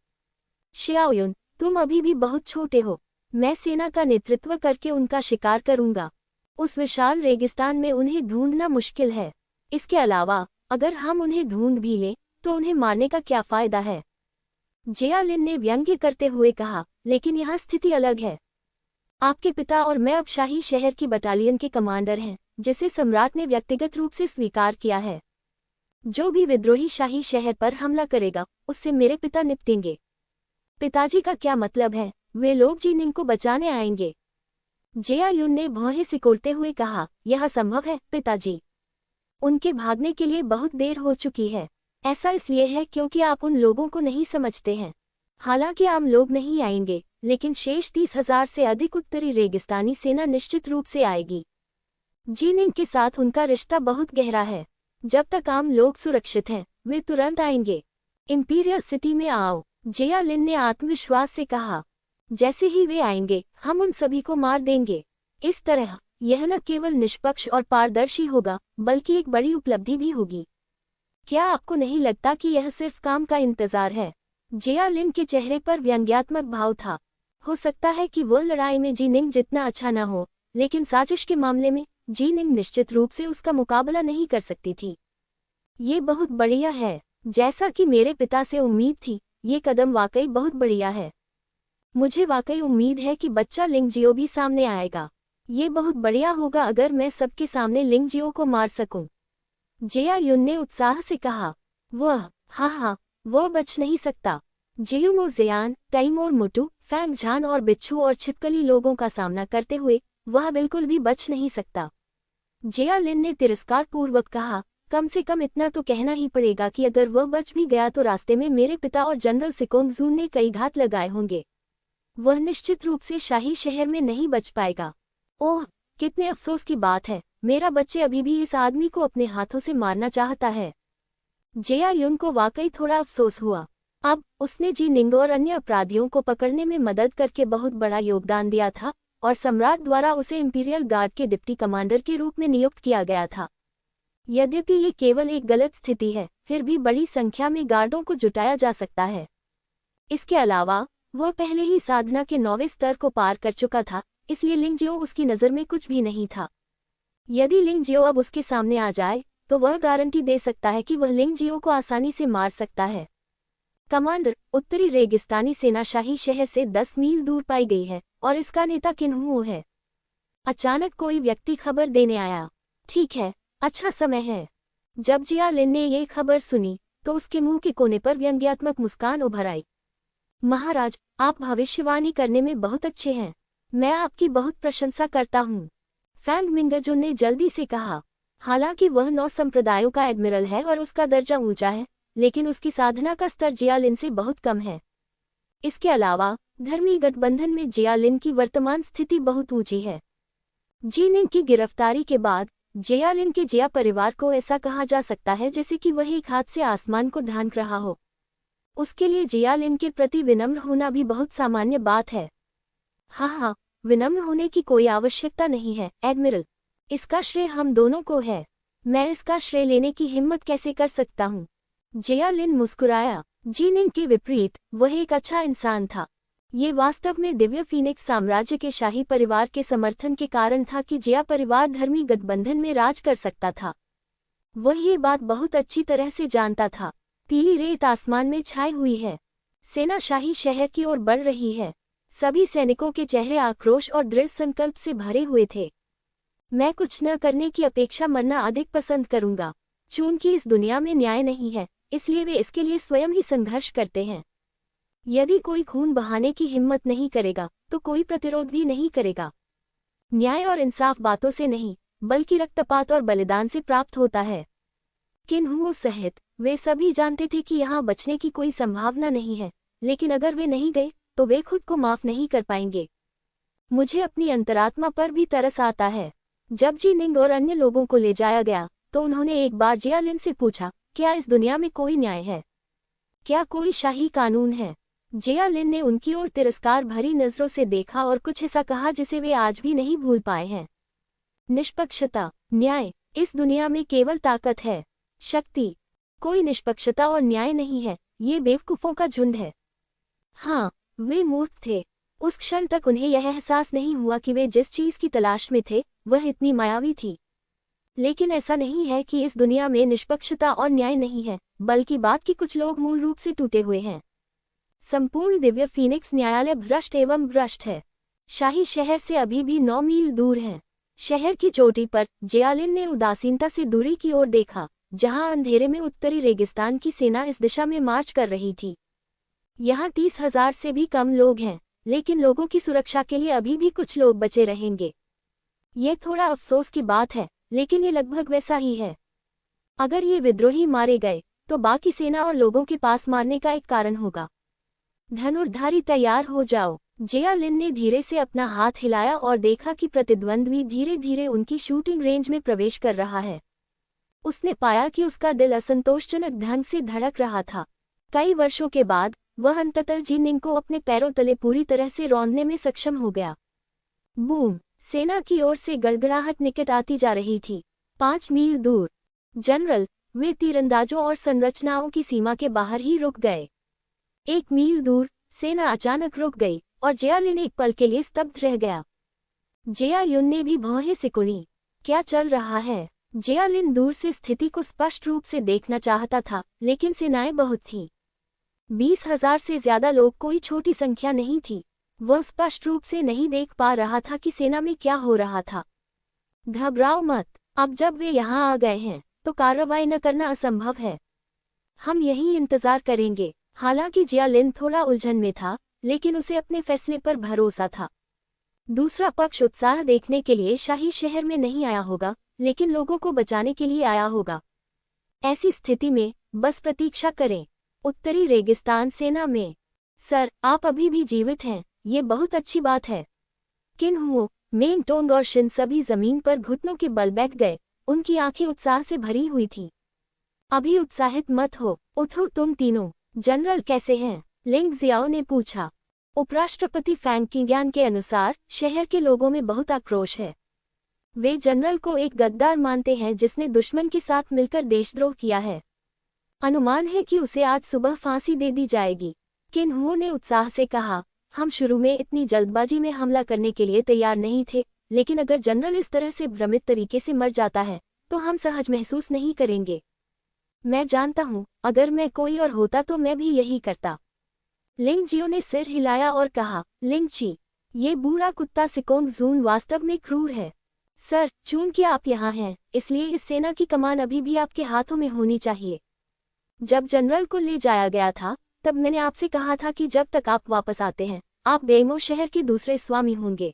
शियाओ युन, तुम अभी भी बहुत छोटे हो। मैं सेना का नेतृत्व करके उनका शिकार करूंगा। उस विशाल रेगिस्तान में उन्हें ढूंढना मुश्किल है। इसके अलावा अगर हम उन्हें ढूंढ भी लें तो उन्हें मारने का क्या फायदा है? जिया लिन ने व्यंग्य करते हुए कहा, लेकिन यहाँ स्थिति अलग है। आपके पिता और मैं अब शाही शहर की बटालियन के कमांडर हैं, जिसे सम्राट ने व्यक्तिगत रूप से स्वीकार किया है। जो भी विद्रोही शाही शहर पर हमला करेगा, उससे मेरे पिता निपटेंगे। पिताजी का क्या मतलब है? वे लोग जीनिंग को बचाने आएंगे। जिया युन ने भौहें सिकोड़ते हुए कहा, यह संभव है पिताजी। उनके भागने के लिए बहुत देर हो चुकी है। ऐसा इसलिए है क्योंकि आप उन लोगों को नहीं समझते हैं। हालांकि आम लोग नहीं आएंगे, लेकिन शेष 30,000 से अधिक उत्तरी रेगिस्तानी सेना निश्चित रूप से आएगी। जीनिंग के साथ उनका रिश्ता बहुत गहरा है। जब तक आम लोग सुरक्षित हैं, वे तुरंत आएंगे। इंपीरियल सिटी में आओ, जिया लिन ने आत्मविश्वास से कहा। जैसे ही वे आएंगे, हम उन सभी को मार देंगे। इस तरह यह न केवल निष्पक्ष और पारदर्शी होगा, बल्कि एक बड़ी उपलब्धि भी होगी। क्या आपको नहीं लगता कि यह सिर्फ काम का इंतजार है? जिया लिन के चेहरे पर व्यंग्यात्मक भाव था। हो सकता है कि वह लड़ाई में जीनिंग जितना अच्छा न हो, लेकिन साजिश के मामले में जीनिंग निश्चित रूप से उसका मुकाबला नहीं कर सकती थी। ये बहुत बढ़िया है। जैसा कि मेरे पिता से उम्मीद थी, ये कदम वाकई बहुत बढ़िया है। मुझे वाकई उम्मीद है कि बच्चा लिंगजियो भी सामने आएगा। ये बहुत बढ़िया होगा अगर मैं सबके सामने लिंगजियो को मार सकूं। जिया युन ने उत्साह से कहा। हाँ, वह बच नहीं सकता। जियुमो जियान, तैमूर मुटु, फैंग झान और बिच्छू और छिपकली लोगों का सामना करते हुए वह बिल्कुल भी बच नहीं सकता। जिया लिन ने तिरस्कार पूर्वक कहा, कम से कम इतना तो कहना ही पड़ेगा कि अगर वह बच भी गया तो रास्ते में मेरे पिता और जनरल सिकोंग जून ने कई घात लगाए होंगे। वह निश्चित रूप से शाही शहर में नहीं बच पाएगा। ओह, कितने अफसोस की बात है। मेरा बच्चे अभी भी इस आदमी को अपने हाथों से मारना चाहता है। जिया युन को वाकई थोड़ा अफसोस हुआ। अब उसने जीनिंग और अन्य अपराधियों को पकड़ने में मदद करके बहुत बड़ा योगदान दिया था और सम्राट द्वारा उसे इंपीरियल गार्ड के डिप्टी कमांडर के रूप में नियुक्त किया गया था। यद्यपि ये केवल एक गलत स्थिति है, फिर भी बड़ी संख्या में गार्डों को जुटाया जा सकता है। इसके अलावा वह पहले ही साधना के 9वें स्तर को पार कर चुका था, इसलिए लिंगजियो उसकी नज़र में कुछ भी नहीं था। यदि लिंगजियो अब उसके सामने आ जाए तो वह गारंटी दे सकता है कि वह लिंगजियो को आसानी से मार सकता है। कमांडर, उत्तरी रेगिस्तानी सेना शाही शहर से 10 मील दूर पाई गई है और इसका नेता किन्हुओ है। अचानक कोई व्यक्ति खबर देने आया। ठीक है, अच्छा समय है। जब जिया लिन ने ये खबर सुनी तो उसके मुंह के कोने पर व्यंग्यात्मक मुस्कान उभर आई। महाराज, आप भविष्यवाणी करने में बहुत अच्छे हैं। मैं आपकी बहुत प्रशंसा करता हूँ, फैंग मिंगजुन ने जल्दी से कहा। हालांकि वह 9 संप्रदायों का एडमिरल है और उसका दर्जा ऊंचा है, लेकिन उसकी साधना का स्तर जिया लिन से बहुत कम है। इसके अलावा धर्मी गठबंधन में जिया लिन की वर्तमान स्थिति बहुत ऊंची है। जिनिंग की गिरफ्तारी के बाद जिया लिन के जिया परिवार को ऐसा कहा जा सकता है जैसे कि वह एक हाथ से आसमान को ढांक रहा हो। उसके लिए जिया लिन के प्रति विनम्र होना भी बहुत सामान्य बात है। हाँ, विनम्र होने की कोई आवश्यकता नहीं है एडमिरल। इसका श्रेय हम दोनों को है। मैं इसका श्रेय लेने की हिम्मत कैसे कर सकता हूँ? जिया लिन मुस्कुराया। जिनिंग के विपरीत वह एक अच्छा इंसान था। ये वास्तव में दिव्य फीनिक्स साम्राज्य के शाही परिवार के समर्थन के कारण था कि जिया परिवार धर्मी गठबंधन में राज कर सकता था। वह ये बात बहुत अच्छी तरह से जानता था। पीली रेत आसमान में छाई हुई है। सेना शाही शहर की ओर बढ़ रही है। सभी सैनिकों के चेहरे आक्रोश और दृढ़ संकल्प से भरे हुए थे। मैं कुछ न करने की अपेक्षा मरना अधिक पसंद करूंगा। चूंकि इस दुनिया में न्याय नहीं है, इसलिए वे इसके लिए स्वयं ही संघर्ष करते हैं। यदि कोई खून बहाने की हिम्मत नहीं करेगा तो कोई प्रतिरोध भी नहीं करेगा। न्याय और इंसाफ बातों से नहीं, बल्कि रक्तपात और बलिदान से प्राप्त होता है। किन्हुओ सहित वे सभी जानते थे कि यहाँ बचने की कोई संभावना नहीं है, लेकिन अगर वे नहीं गए तो वे खुद को माफ नहीं कर पाएंगे। मुझे अपनी अंतरात्मा पर भी तरस आता है। जब जिनिंग और अन्य लोगों को ले जाया गया तो उन्होंने एक बार जिया लिन से पूछा, क्या इस दुनिया में कोई न्याय है? क्या कोई शाही कानून है? जिया लिन ने उनकी ओर तिरस्कार भरी नजरों से देखा और कुछ ऐसा कहा जिसे वे आज भी नहीं भूल पाए हैं। निष्पक्षता, न्याय, इस दुनिया में केवल ताकत है, शक्ति। कोई निष्पक्षता और न्याय नहीं है, ये बेवकूफों का झुंड है। हाँ, वे मूर्ख थे। उस क्षण तक उन्हें यह एहसास नहीं हुआ कि वे जिस चीज की तलाश में थे वह इतनी मायावी थी। लेकिन ऐसा नहीं है कि इस दुनिया में निष्पक्षता और न्याय नहीं है, बल्कि बात की कुछ लोग मूल रूप से टूटे हुए हैं। संपूर्ण दिव्य फीनिक्स न्यायालय भ्रष्ट एवं भ्रष्ट है। शाही शहर से अभी भी 9 मील दूर है। शहर की चोटी पर जिया लिन ने उदासीनता से दूरी की ओर देखा, जहां अंधेरे में उत्तरी रेगिस्तान की सेना इस दिशा में मार्च कर रही थी। यहाँ 30,000 से भी कम लोग हैं, लेकिन लोगों की सुरक्षा के लिए अभी भी कुछ लोग बचे रहेंगे। ये थोड़ा अफसोस की बात है, लेकिन ये लगभग वैसा ही है। अगर ये विद्रोही मारे गए तो बाकी सेना और लोगों के पास मारने का एक कारण होगा। धनुर्धारी तैयार हो जाओ। जिया लिन ने धीरे से अपना हाथ हिलाया और देखा कि प्रतिद्वंद्वी धीरे धीरे उनकी शूटिंग रेंज में प्रवेश कर रहा है। उसने पाया कि उसका दिल असंतोषजनक ढंग से धड़क रहा था। कई वर्षों के बाद वह अंततः जिनिंग को अपने पैरों तले पूरी तरह से रौंदने में सक्षम हो गया। बूम! सेना की ओर से गड़गड़ाहट निकट आती जा रही थी। 5 मील दूर। जनरल, वे तीरंदाजों और संरचनाओं की सीमा के बाहर ही रुक गए। 1 मील दूर सेना अचानक रुक गई और जिया लिन एक पल के लिए स्तब्ध रह गया। जिया युन ने भी भौहें सिकुड़ी। क्या चल रहा है? जिया लिन दूर से स्थिति को स्पष्ट रूप से देखना चाहता था, लेकिन सेनाएं बहुत थीं। 20,000 से ज्यादा लोग कोई छोटी संख्या नहीं थी। वह स्पष्ट रूप से नहीं देख पा रहा था कि सेना में क्या हो रहा था। घबराओ मत, अब जब वे यहाँ आ गए हैं तो कार्रवाई न करना असंभव है। हम यहीं इंतजार करेंगे। हालांकि जिया लिन थोड़ा उलझन में था, लेकिन उसे अपने फैसले पर भरोसा था। दूसरा पक्ष उत्साह देखने के लिए शाही शहर में नहीं आया होगा, लेकिन लोगों को बचाने के लिए आया होगा। ऐसी स्थिति में बस प्रतीक्षा करें। उत्तरी रेगिस्तान सेना में, सर, आप अभी भी जीवित हैं, ये बहुत अच्छी बात है। किन्हुओ, मेंग टोंग और शिन सभी जमीन पर घुटनों के बल बैठ गए। उनकी आंखें उत्साह से भरी हुई थीं। अभी उत्साहित मत हो, उठो तुम तीनों। जनरल कैसे हैं? लिंग जियाओ ने पूछा। उपराष्ट्रपति फैंग किंग्यान के अनुसार शहर के लोगों में बहुत आक्रोश है। वे जनरल को एक गद्दार मानते हैं जिसने दुश्मन के साथ मिलकर देशद्रोह किया है। अनुमान है कि उसे आज सुबह फांसी दे दी जाएगी। किन हुओ ने उत्साह से कहा, हम शुरू में इतनी जल्दबाजी में हमला करने के लिए तैयार नहीं थे, लेकिन अगर जनरल इस तरह से भ्रमित तरीके से मर जाता है तो हम सहज महसूस नहीं करेंगे। मैं जानता हूँ, अगर मैं कोई और होता तो मैं भी यही करता। लिंग जियो ने सिर हिलाया और कहा, लिंग ची, ये बूढ़ा कुत्ता सिकोंग जून वास्तव में क्रूर है। सर, चूंकि आप यहाँ हैं, इसलिए इस सेना की कमान अभी भी आपके हाथों में होनी चाहिए। जब जनरल को ले जाया गया था तब मैंने आपसे कहा था कि जब तक आप वापस आते हैं आप बेमो शहर के दूसरे स्वामी होंगे।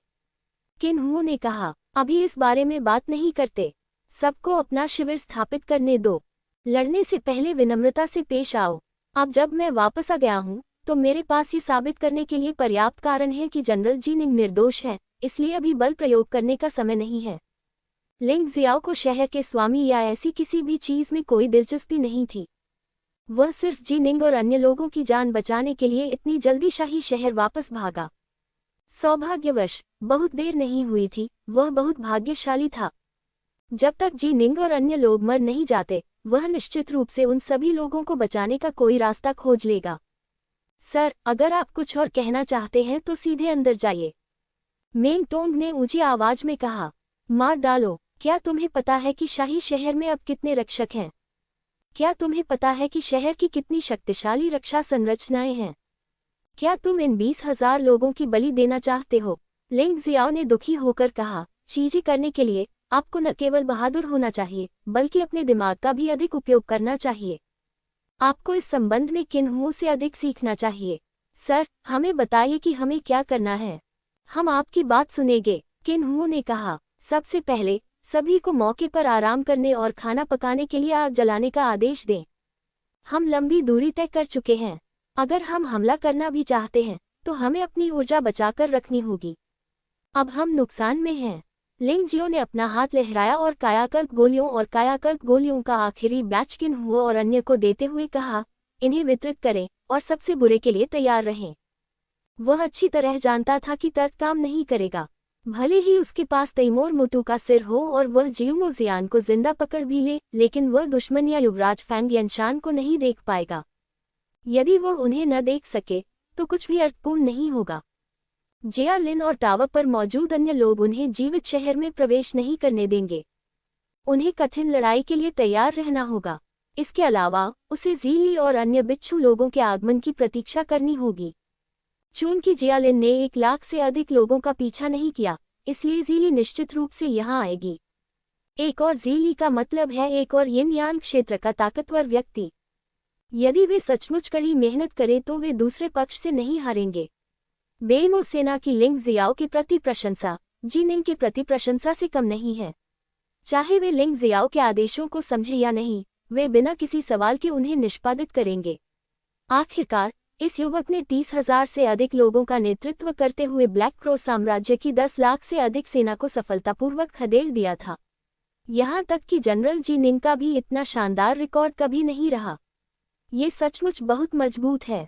किन हुओ ने कहा, अभी इस बारे में बात नहीं करते, सबको अपना शिविर स्थापित करने दो। लड़ने से पहले विनम्रता से पेश आओ। अब जब मैं वापस आ गया हूँ तो मेरे पास ये साबित करने के लिए पर्याप्त कारण है कि जनरल जिनिंग निर्दोष है, इसलिए अभी बल प्रयोग करने का समय नहीं है। लिंग जियाओ को शहर के स्वामी या ऐसी किसी भी चीज में कोई दिलचस्पी नहीं थी। वह सिर्फ जिनिंग और अन्य लोगों की जान बचाने के लिए इतनी जल्दी शाही शहर वापस भागा। सौभाग्यवश बहुत देर नहीं हुई थी, वह बहुत भाग्यशाली था। जब तक जिनिंग और अन्य लोग मर नहीं जाते वह निश्चित रूप से उन सभी लोगों को बचाने का कोई रास्ता खोज लेगा। सर, अगर आप कुछ और कहना चाहते हैं तो सीधे अंदर जाइए, मेंग टोंग ने ऊंची आवाज में कहा। मार डालो। क्या तुम्हें पता है कि शाही शहर में अब कितने रक्षक हैं? क्या तुम्हें पता है कि शहर की कितनी शक्तिशाली रक्षा संरचनाएं हैं? क्या तुम इन 20,000 लोगों की बलि देना चाहते हो? लिंग जियाओ ने दुखी होकर कहा, चीजें करने के लिए आपको न केवल बहादुर होना चाहिए बल्कि अपने दिमाग का भी अधिक उपयोग करना चाहिए। आपको इस संबंध में किन हुओ से अधिक सीखना चाहिए। सर, हमें बताइए कि हमें क्या करना है। हम आपकी बात सुनेंगे, किन हुओ ने कहा। सबसे पहले सभी को मौके पर आराम करने और खाना पकाने के लिए आग जलाने का आदेश दें। हम लंबी दूरी तय कर चुके हैं, अगर हम हमला करना भी चाहते हैं तो हमें अपनी ऊर्जा बचाकर रखनी होगी। अब हम नुकसान में हैं। लिंग जियो ने अपना हाथ लहराया और कायाकल्प गोलियों का आखिरी बैच किन हुओ और अन्य को देते हुए कहा, इन्हें वितरित करें और सबसे बुरे के लिए तैयार रहें। वह अच्छी तरह जानता था कि तर्क काम नहीं करेगा, भले ही उसके पास तैमूर मुटू का सिर हो और वह जियोंगो जियान को जिंदा पकड़ भी ले, लेकिन वह दुश्मन या युवराज फैंग यनशान को नहीं देख पाएगा। यदि वह उन्हें न देख सके तो कुछ भी अर्थपूर्ण नहीं होगा। जिया लिन और टावर पर मौजूद अन्य लोग उन्हें जीवित शहर में प्रवेश नहीं करने देंगे। उन्हें कठिन लड़ाई के लिए तैयार रहना होगा। इसके अलावा उसे ज़ीली और अन्य बिच्छू लोगों के आगमन की प्रतीक्षा करनी होगी। चूंकि जिया लिन ने 1 लाख से अधिक लोगों का पीछा नहीं किया, इसलिए ज़ीली निश्चित रूप से यहाँ आएगी। एक और ज़ीली का मतलब है एक और यिन यान क्षेत्र का ताकतवर व्यक्ति। यदि वे सचमुच कड़ी मेहनत करें तो वे दूसरे पक्ष से नहीं हारेंगे। बेमो सेना की लिंग जियाओ के प्रति प्रशंसा जिनिंग के प्रति प्रशंसा से कम नहीं है। चाहे वे लिंग जियाओ के आदेशों को समझे या नहीं, वे बिना किसी सवाल के उन्हें निष्पादित करेंगे। आखिरकार इस युवक ने 30,000 से अधिक लोगों का नेतृत्व करते हुए ब्लैक क्रो साम्राज्य की 10 लाख से अधिक सेना को सफलतापूर्वक खदेड़ दिया था। यहाँ तक कि जनरल जिनिंग का भी इतना शानदार रिकॉर्ड कभी नहीं रहा। ये सचमुच बहुत मजबूत है।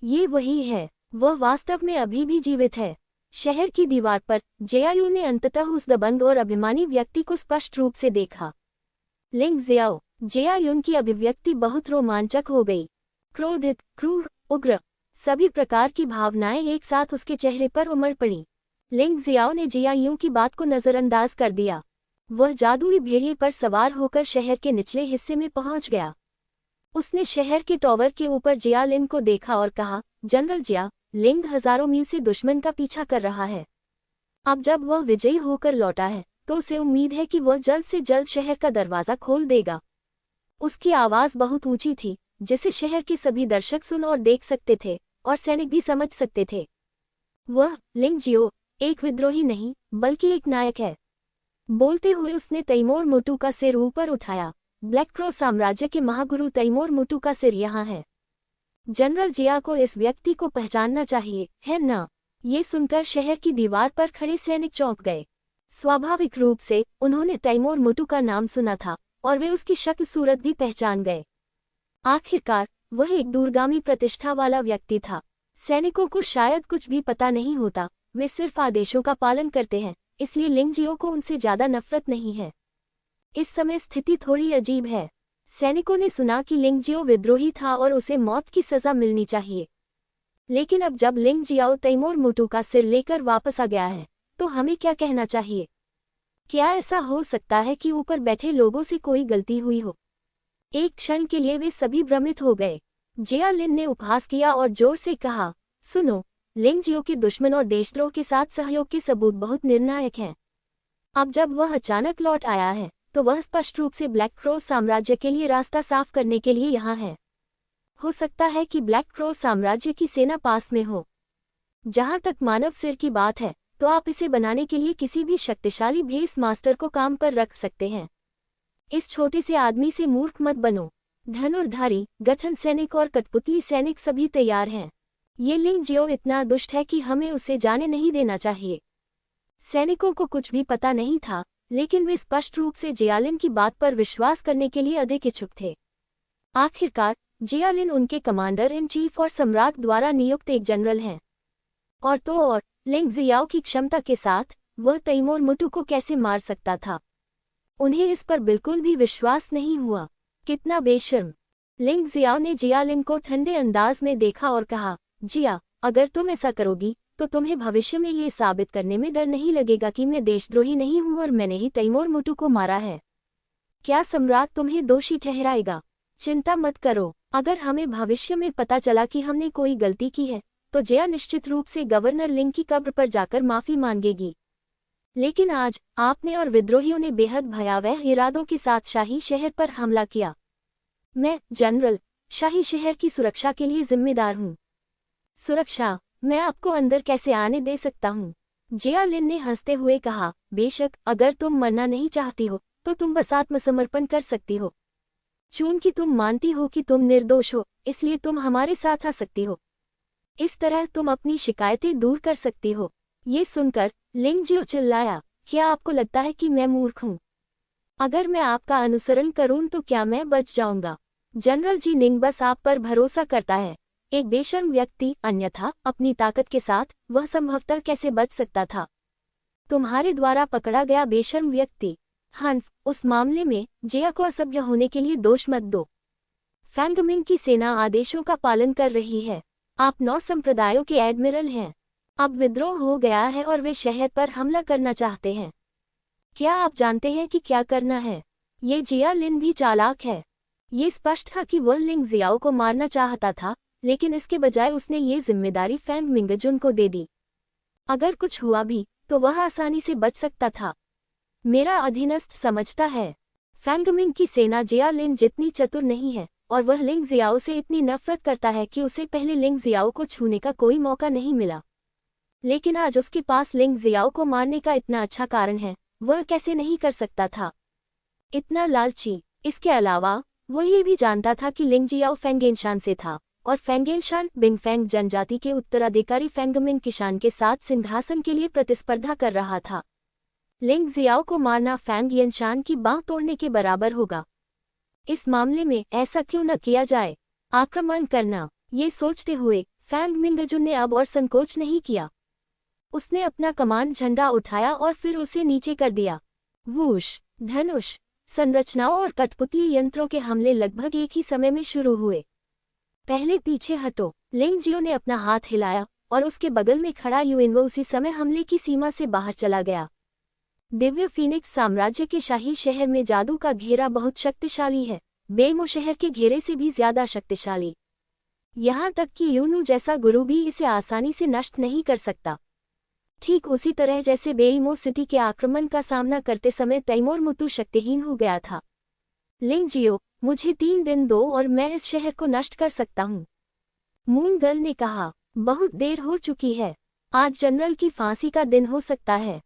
ये वही है, वह वास्तव में अभी भी जीवित है। शहर की दीवार पर जियायू ने अंततः उस दबंग और अभिमानी व्यक्ति को स्पष्ट रूप से देखा। लिंग जियाओ, जियायून की अभिव्यक्ति बहुत रोमांचक हो गई। क्रोधित, क्रूर, उग्र, सभी प्रकार की भावनाएं एक साथ उसके चेहरे पर उमड़ पड़ी। लिंग जियाओ ने जियायू की बात को नजरअंदाज कर दिया। वह जादुई भेड़िए पर सवार होकर शहर के निचले हिस्से में पहुंच गया। उसने शहर के टॉवर के ऊपर जिया लिन को देखा और कहा, जनरल जिया, लिंग हजारों मील से दुश्मन का पीछा कर रहा है। अब जब वह विजयी होकर लौटा है तो उसे उम्मीद है कि वह जल्द से जल्द शहर का दरवाजा खोल देगा। उसकी आवाज बहुत ऊंची थी, जिसे शहर के सभी दर्शक सुन और देख सकते थे और सैनिक भी समझ सकते थे। वह, लिंग जियो, एक विद्रोही नहीं बल्कि एक नायक है। बोलते हुए उसने तैमूर मुटू का सिर ऊपर उठाया। ब्लैक क्रो साम्राज्य के महागुरु तैमूर मुटू का सिर यहाँ है। जनरल जिया को इस व्यक्ति को पहचानना चाहिए, है ना? ये सुनकर शहर की दीवार पर खड़े सैनिक चौंक गए। स्वाभाविक रूप से उन्होंने तैमूर मुटू का नाम सुना था और वे उसकी शक्ल सूरत भी पहचान गए। आखिरकार वह एक दूरगामी प्रतिष्ठा वाला व्यक्ति था। सैनिकों को शायद कुछ भी पता नहीं होता, वे सिर्फ आदेशों का पालन करते हैं, इसलिए लिंग जियो को उनसे ज्यादा नफरत नहीं है। इस समय स्थिति थोड़ी अजीब है। सैनिकों ने सुना कि लिंग जियो विद्रोही था और उसे मौत की सजा मिलनी चाहिए। लेकिन अब जब लिंग जियाओ तैमूर मुटू का सिर लेकर वापस आ गया है, तो हमें क्या कहना चाहिए? क्या ऐसा हो सकता है कि ऊपर बैठे लोगों से कोई गलती हुई हो? एक क्षण के लिए वे सभी भ्रमित हो गए। जिया लिन ने उपहास किया और जोर से कहा, सुनो, लिंग जियो के दुश्मन और देशद्रोह के साथ सहयोग के सबूत बहुत निर्णायक हैं। अब जब वह अचानक लौट आया है, तो वह स्पष्ट रूप से ब्लैक क्रो साम्राज्य के लिए रास्ता साफ करने के लिए यहाँ है। हो सकता है कि ब्लैक क्रो साम्राज्य की सेना पास में हो। जहाँ तक मानव सिर की बात है, तो आप इसे बनाने के लिए किसी भी शक्तिशाली भेस मास्टर को काम पर रख सकते हैं। इस छोटे से आदमी से मूर्ख मत बनो। धनुर्धारी, गठन सैनिक और कठपुतली सैनिक सभी तैयार हैं। ये लिंग जियो इतना दुष्ट है कि हमें उसे जाने नहीं देना चाहिए। सैनिकों को कुछ भी पता नहीं था, लेकिन वे स्पष्ट रूप से जियालिन की बात पर विश्वास करने के लिए अधिक इच्छुक थे। आखिरकार जियालिन उनके कमांडर इन चीफ और सम्राट द्वारा नियुक्त एक जनरल हैं। और तो और, लिंग जियाओ की क्षमता के साथ वह तैमूर मुटू को कैसे मार सकता था? उन्हें इस पर बिल्कुल भी विश्वास नहीं हुआ। कितना बेशर्म! लिंग जियाओ ने जियालिन को ठंडे अंदाज में देखा और कहा, जिया, अगर तुम ऐसा करोगी तो तुम्हें भविष्य में ये साबित करने में डर नहीं लगेगा कि मैं देशद्रोही नहीं हूं और मैंने ही तैमूर मुटू को मारा है। क्या सम्राट तुम्हें दोषी ठहराएगा? चिंता मत करो, अगर हमें भविष्य में पता चला कि हमने कोई गलती की है, तो जिया निश्चित रूप से गवर्नर लिंग की कब्र पर जाकर माफी मांगेगी। लेकिन आज आपने और विद्रोहियों ने बेहद भयावह इरादों के साथ शाही शहर पर हमला किया। मैं, जनरल, शाही शहर की सुरक्षा के लिए जिम्मेदार हूँ। सुरक्षा? मैं आपको अंदर कैसे आने दे सकता हूँ? जियालिन ने हंसते हुए कहा, बेशक, अगर तुम मरना नहीं चाहती हो तो तुम बस आत्मसमर्पण कर सकती हो। चूंकि तुम मानती हो कि तुम निर्दोष हो, इसलिए तुम हमारे साथ आ सकती हो। इस तरह तुम अपनी शिकायतें दूर कर सकती हो। ये सुनकर लिंग जियो चिल्लाया, क्या आपको लगता है कि मैं मूर्ख हूँ? अगर मैं आपका अनुसरण करूँ तो क्या मैं बच जाऊंगा? जनरल जी निंग बस आप पर भरोसा करता है। एक बेशर्म व्यक्ति, अन्यथा अपनी ताकत के साथ वह संभवतः कैसे बच सकता था? तुम्हारे द्वारा पकड़ा गया बेशर्म व्यक्ति। हन्फ, उस मामले में जिया को असभ्य होने के लिए दोष मत दो। फैंगमिंग की सेना आदेशों का पालन कर रही है। आप 9 संप्रदायों के एडमिरल हैं। अब विद्रोह हो गया है और वे शहर पर हमला करना चाहते हैं। क्या आप जानते हैं कि क्या करना है? ये जियालिन भी चालाक है। ये स्पष्ट था कि वह लिंग जियाओ को मारना चाहता था, लेकिन इसके बजाय उसने ये जिम्मेदारी फैंग मिंगजुन को दे दी। अगर कुछ हुआ भी तो वह आसानी से बच सकता था। मेरा अधीनस्थ समझता है, फैंगमिंग की सेना जियालिन जितनी चतुर नहीं है, और वह लिंग जियाओ से इतनी नफरत करता है कि उसे पहले लिंग जियाओ को छूने का कोई मौका नहीं मिला। लेकिन आज उसके पास लिंग जियाओ को मारने का इतना अच्छा कारण है, वह कैसे नहीं कर सकता था? इतना लालची। इसके अलावा वह ये भी जानता था कि लिंग जियाओ फेंगेनशान से था, और फेंगेनशान बिंगफेंग जनजाति के उत्तराधिकारी फेंगमिंग किशान के साथ सिंहासन के लिए प्रतिस्पर्धा कर रहा था। लिंग जियाओ को मारना फैंग येनशान की बांह तोड़ने के बराबर होगा। इस मामले में ऐसा क्यों न किया जाए? आक्रमण करना। ये सोचते हुए फैंग मिंगजुन ने अब और संकोच नहीं किया। उसने अपना कमान झंडा उठाया और फिर उसे नीचे कर दिया। वूश! धनुष, संरचनाओं और कठपुतली यंत्रों के हमले लगभग एक ही समय में शुरू हुए। पहले पीछे हटो। लिंग जियो ने अपना हाथ हिलाया और उसके बगल में खड़ा युएनवो उसी समय हमले की सीमा से बाहर चला गया। दिव्य फीनिक्स साम्राज्य के शाही शहर में जादू का घेरा बहुत शक्तिशाली है, बेमो शहर के घेरे से भी ज्यादा शक्तिशाली। यहाँ तक कि यूनू जैसा गुरु भी इसे आसानी से नष्ट नहीं कर सकता। ठीक उसी तरह जैसे बेइमो सिटी के आक्रमण का सामना करते समय तैमूर मुटू शक्तिहीन हो गया था। लिंग जियो, मुझे 3 दिन दो और मैं इस शहर को नष्ट कर सकता हूँ। मून गर्ल ने कहा, बहुत देर हो चुकी है। आज जनरल की फांसी का दिन हो सकता है।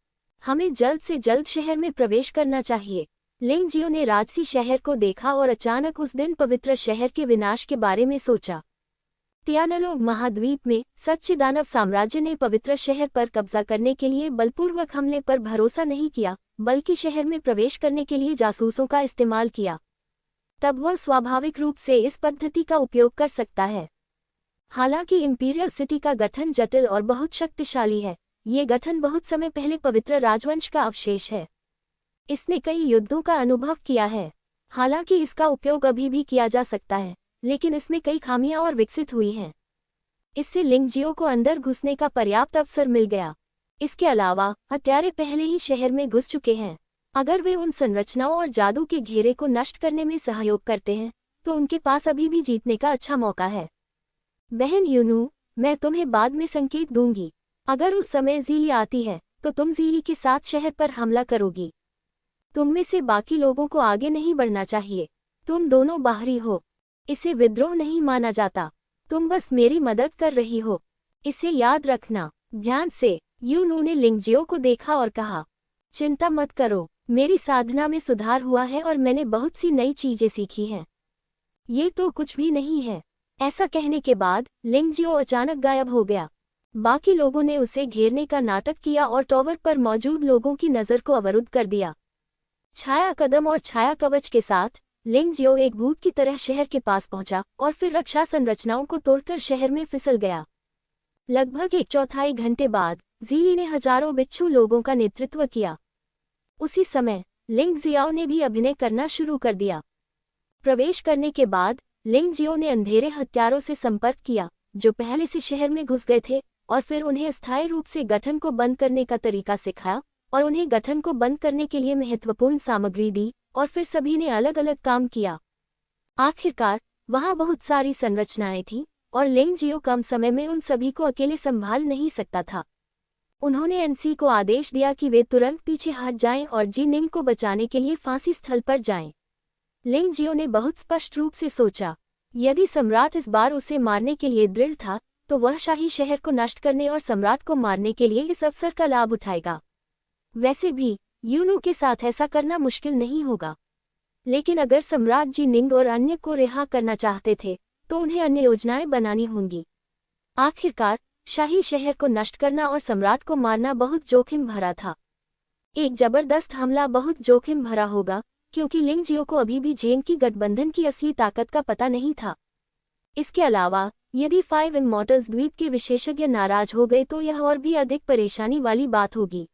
हमें जल्द से जल्द शहर में प्रवेश करना चाहिए। लिंग जियो ने राजसी शहर को देखा और अचानक उस दिन पवित्र शहर के विनाश के बारे में सोचा। तियानलोग महाद्वीप में सच्चिदानव साम्राज्य ने पवित्र शहर पर कब्जा करने के लिए बलपूर्वक हमले पर भरोसा नहीं किया, बल्कि शहर में प्रवेश करने के लिए जासूसों का इस्तेमाल किया। तब वह स्वाभाविक रूप से इस पद्धति का उपयोग कर सकता है। हालांकि इंपीरियल सिटी का गठन जटिल और बहुत शक्तिशाली है, ये गठन बहुत समय पहले पवित्र राजवंश का अवशेष है। इसने कई युद्धों का अनुभव किया है। हालांकि इसका उपयोग अभी भी किया जा सकता है, लेकिन इसमें कई खामियां और विकसित हुई हैं। इससे लिंग जियो को अंदर घुसने का पर्याप्त अवसर मिल गया। इसके अलावा हत्यारे पहले ही शहर में घुस चुके हैं। अगर वे उन संरचनाओं और जादू के घेरे को नष्ट करने में सहयोग करते हैं तो उनके पास अभी भी जीतने का अच्छा मौका है। बहन यूनू, मैं तुम्हें बाद में संकेत दूंगी। अगर उस समय ज़ीली आती है तो तुम ज़ीली के साथ शहर पर हमला करोगी। तुम में से बाकी लोगों को आगे नहीं बढ़ना चाहिए। तुम दोनों बाहरी हो। इसे विद्रोह नहीं माना जाता। तुम बस मेरी मदद कर रही हो, इसे याद रखना। ध्यान से यूनू ने लिंग जियो को देखा और कहा, चिंता मत करो, मेरी साधना में सुधार हुआ है और मैंने बहुत सी नई चीजें सीखी हैं। ये तो कुछ भी नहीं है। ऐसा कहने के बाद लिंग जियो अचानक गायब हो गया। बाकी लोगों ने उसे घेरने का नाटक किया और टॉवर पर मौजूद लोगों की नज़र को अवरुद्ध कर दिया। छाया कदम और छाया कवच के साथ लिंग जियो एक भूत की तरह शहर के पास पहुंचा और फिर रक्षा संरचनाओं को तोड़कर शहर में फिसल गया। लगभग 1/4 घंटे बाद ज़ीली ने हजारों बिच्छू लोगों का नेतृत्व किया। उसी समय लिंग जियाओ ने भी अभिनय करना शुरू कर दिया। प्रवेश करने के बाद लिंग जियो ने अंधेरे हत्यारों से संपर्क किया जो पहले से शहर में घुस गए थे और फिर उन्हें अस्थायी रूप से गठन को बंद करने का तरीका सिखाया और उन्हें गठन को बंद करने के लिए महत्वपूर्ण सामग्री दी और फिर सभी ने अलग अलग काम किया। आखिरकार वहां बहुत सारी संरचनाएं थीं और लिंग जियो कम समय में उन सभी को अकेले संभाल नहीं सकता था। उन्होंने एनसी को आदेश दिया कि वे तुरंत पीछे हट जाएं और जी निंग को बचाने के लिए फांसी स्थल पर जाएं। लिंग जियो ने बहुत स्पष्ट रूप से सोचा, यदि सम्राट इस बार उसे मारने के लिए दृढ़ था तो वह शाही शहर को नष्ट करने और सम्राट को मारने के लिए इस अवसर का लाभ उठाएगा। वैसे भी यूनू के साथ ऐसा करना मुश्किल नहीं होगा, लेकिन अगर सम्राट जी निंग और अन्य को रिहा करना चाहते थे तो उन्हें अन्य योजनाएं बनानी होंगी। आखिरकार शाही शहर को नष्ट करना और सम्राट को मारना बहुत जोखिम भरा था। एक जबरदस्त हमला बहुत जोखिम भरा होगा क्योंकि लिंग जियो को अभी भी झेंग की गठबंधन की असली ताकत का पता नहीं था। इसके अलावा यदि 5 इमॉर्टल्स द्वीप के विशेषज्ञ नाराज हो गए तो यह और भी अधिक परेशानी वाली बात होगी।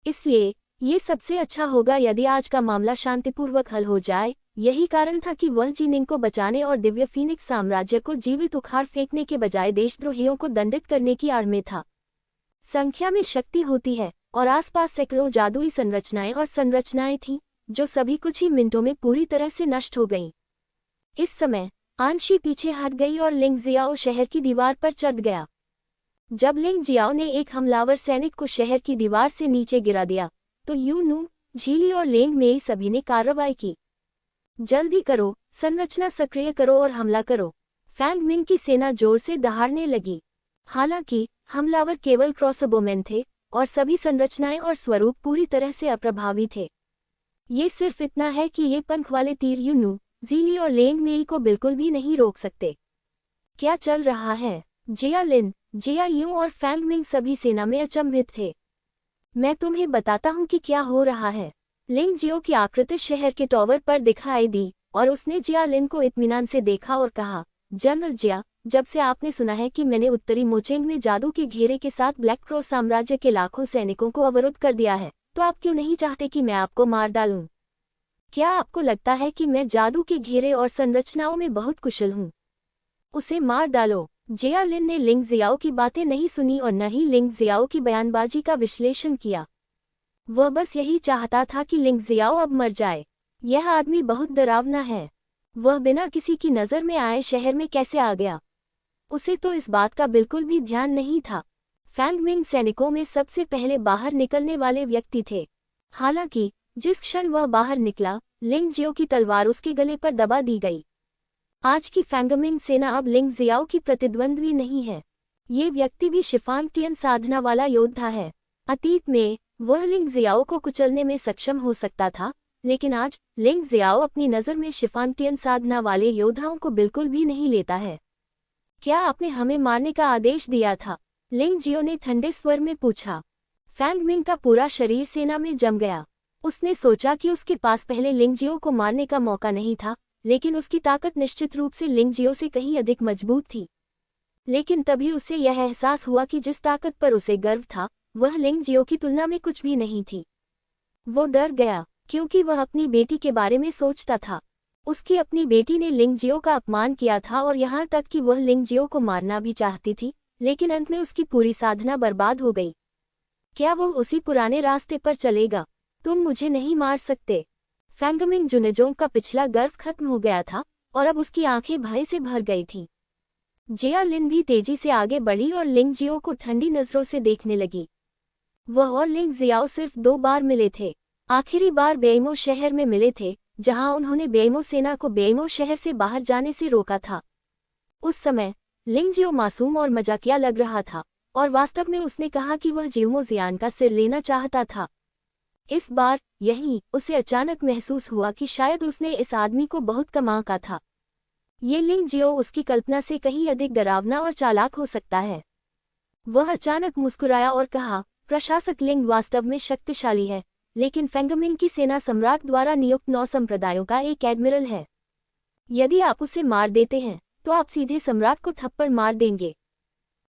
इसलिए ये सबसे अच्छा होगा यदि आज का मामला शांतिपूर्वक हल हो जाए। यही कारण था कि वह जी निंग को बचाने और दिव्य फीनिक्स साम्राज्य को जीवित उखाड़ फेंकने के बजाय देशद्रोहियों को दंडित करने की आड़ में था। संख्या में शक्ति होती है और आसपास सैकड़ों जादुई संरचनाएं और संरचनाएं थीं जो सभी कुछ ही मिनटों में पूरी तरह से नष्ट हो गईं। इस समय आंशी पीछे हट गई और लिंग जियाओ शहर की दीवार पर चढ़ गया। जब लिंग जियाओ ने एक हमलावर सैनिक को शहर की दीवार से नीचे गिरा दिया तो यूनू, झीली और लेंग मेई सभी ने कार्रवाई की। जल्दी करो, संरचना सक्रिय करो और हमला करो। फैंग मिंग की सेना जोर से दहाड़ने लगी। हालांकि हमलावर केवल क्रॉसबोमेन थे और सभी संरचनाएं और स्वरूप पूरी तरह से अप्रभावी थे। ये सिर्फ इतना है कि ये पंख वाले तीर यूनू, ज़ीली और लेंग मेई को बिल्कुल भी नहीं रोक सकते। क्या चल रहा है? जिया लिन, जिया यूं और फैंग मिंग सभी सेना में अचंभित थे। मैं तुम्हें बताता हूं कि क्या हो रहा है। लिंग जियो की आकृति शहर के टॉवर पर दिखाई दी और उसने जिया लिन को इत्मीनान से देखा और कहा, जनरल जिया, जब से आपने सुना है कि मैंने उत्तरी मोचेंग में जादू के घेरे के साथ ब्लैक क्रॉस साम्राज्य के लाखों सैनिकों को अवरुद्ध कर दिया है, तो आप क्यों नहीं चाहते कि मैं आपको मार डालूं? क्या आपको लगता है कि मैं जादू के घेरे और संरचनाओं में बहुत कुशल हूं? उसे मार डालो। जिया लिन ने लिंग जियाओ की बातें नहीं सुनी और न ही लिंग जियाओ की बयानबाजी का विश्लेषण किया। वह बस यही चाहता था कि लिंग जियाओ अब मर जाए। यह आदमी बहुत डरावना है। वह बिना किसी की नज़र में आए शहर में कैसे आ गया? उसे तो इस बात का बिल्कुल भी ध्यान नहीं था। फैंग मिंग सैनिकों में सबसे पहले बाहर निकलने वाले व्यक्ति थे। हालांकि जिस क्षण वह बाहर निकला, लिंग जियो की तलवार उसके गले पर दबा दी गई। आज की फैंगमिंग सेना अब लिंग जियाओ की प्रतिद्वंद्वी नहीं है। ये व्यक्ति भी शिफांगटियन साधना वाला योद्धा है। अतीत में वह लिंग जियाओ को कुचलने में सक्षम हो सकता था, लेकिन आज लिंग जियाओ अपनी नज़र में शिफांगटियन साधना वाले योद्धाओं को बिल्कुल भी नहीं लेता है। क्या आपने हमें मारने का आदेश दिया था? लिंग जियो ने ठंडे स्वर में पूछा। फैंग मिंग का पूरा शरीर सेना में जम गया। उसने सोचा कि उसके पास पहले लिंग जियो को मारने का मौका नहीं था, लेकिन उसकी ताकत निश्चित रूप से लिंग जियो से कहीं अधिक मजबूत थी। लेकिन तभी उसे यह एहसास हुआ कि जिस ताकत पर उसे गर्व था वह लिंग जियो की तुलना में कुछ भी नहीं थी। वो डर गया क्योंकि वह अपनी बेटी के बारे में सोचता था। उसकी अपनी बेटी ने लिंग जियो का अपमान किया था और यहाँ तक कि वह लिंग जियो को मारना भी चाहती थी, लेकिन अंत में उसकी पूरी साधना बर्बाद हो गई। क्या वह उसी पुराने रास्ते पर चलेगा? तुम मुझे नहीं मार सकते। फैंगमिंग जुनेजोंग का पिछला गर्व खत्म हो गया था और अब उसकी आंखें भय से भर गई थीं। जिया लिन भी तेजी से आगे बढ़ी और लिंग जियो को ठंडी नजरों से देखने लगी। वह और लिंग जियाओ सिर्फ 2 बार मिले थे। आखिरी बार बेइमो शहर में मिले थे, जहां उन्होंने बेइमो सेना को बेइमो शहर से बाहर जाने से रोका था। उस समय लिंग जियो मासूम और मजाकिया लग रहा था और वास्तव में उसने कहा कि वह जियोमो जियान का सिर लेना चाहता था। इस बार यही उसे अचानक महसूस हुआ कि शायद उसने इस आदमी को बहुत कम आंका था। ये लिंग जियो उसकी कल्पना से कहीं अधिक डरावना और चालाक हो सकता है। वह अचानक मुस्कुराया और कहा, प्रशासक लिंग वास्तव में शक्तिशाली है, लेकिन फैंगमिंग की सेना सम्राट द्वारा नियुक्त 9 संप्रदायों का एक एडमिरल है। यदि आप उसे मार देते हैं तो आप सीधे सम्राट को थप्पड़ मार देंगे।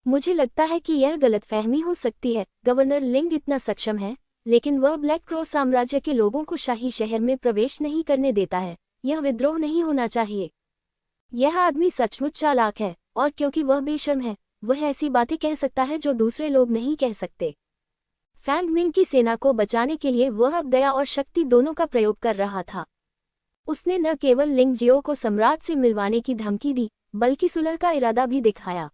मुझे लगता है कि यह गलतफहमी हो सकती है। गवर्नर लिंग इतना सक्षम है, लेकिन वह ब्लैक क्रो साम्राज्य के लोगों को शाही शहर में प्रवेश नहीं करने देता है। यह विद्रोह नहीं होना चाहिए। यह आदमी सचमुच चालाक है और क्योंकि वह बेशर्म है, वह ऐसी बातें कह सकता है जो दूसरे लोग नहीं कह सकते। फैंगमिंग की सेना को बचाने के लिए वह अब दया और शक्ति दोनों का प्रयोग कर रहा था। उसने न केवल लिंग जियो को सम्राट से मिलवाने की धमकी दी, बल्कि सुलह का इरादा भी दिखाया।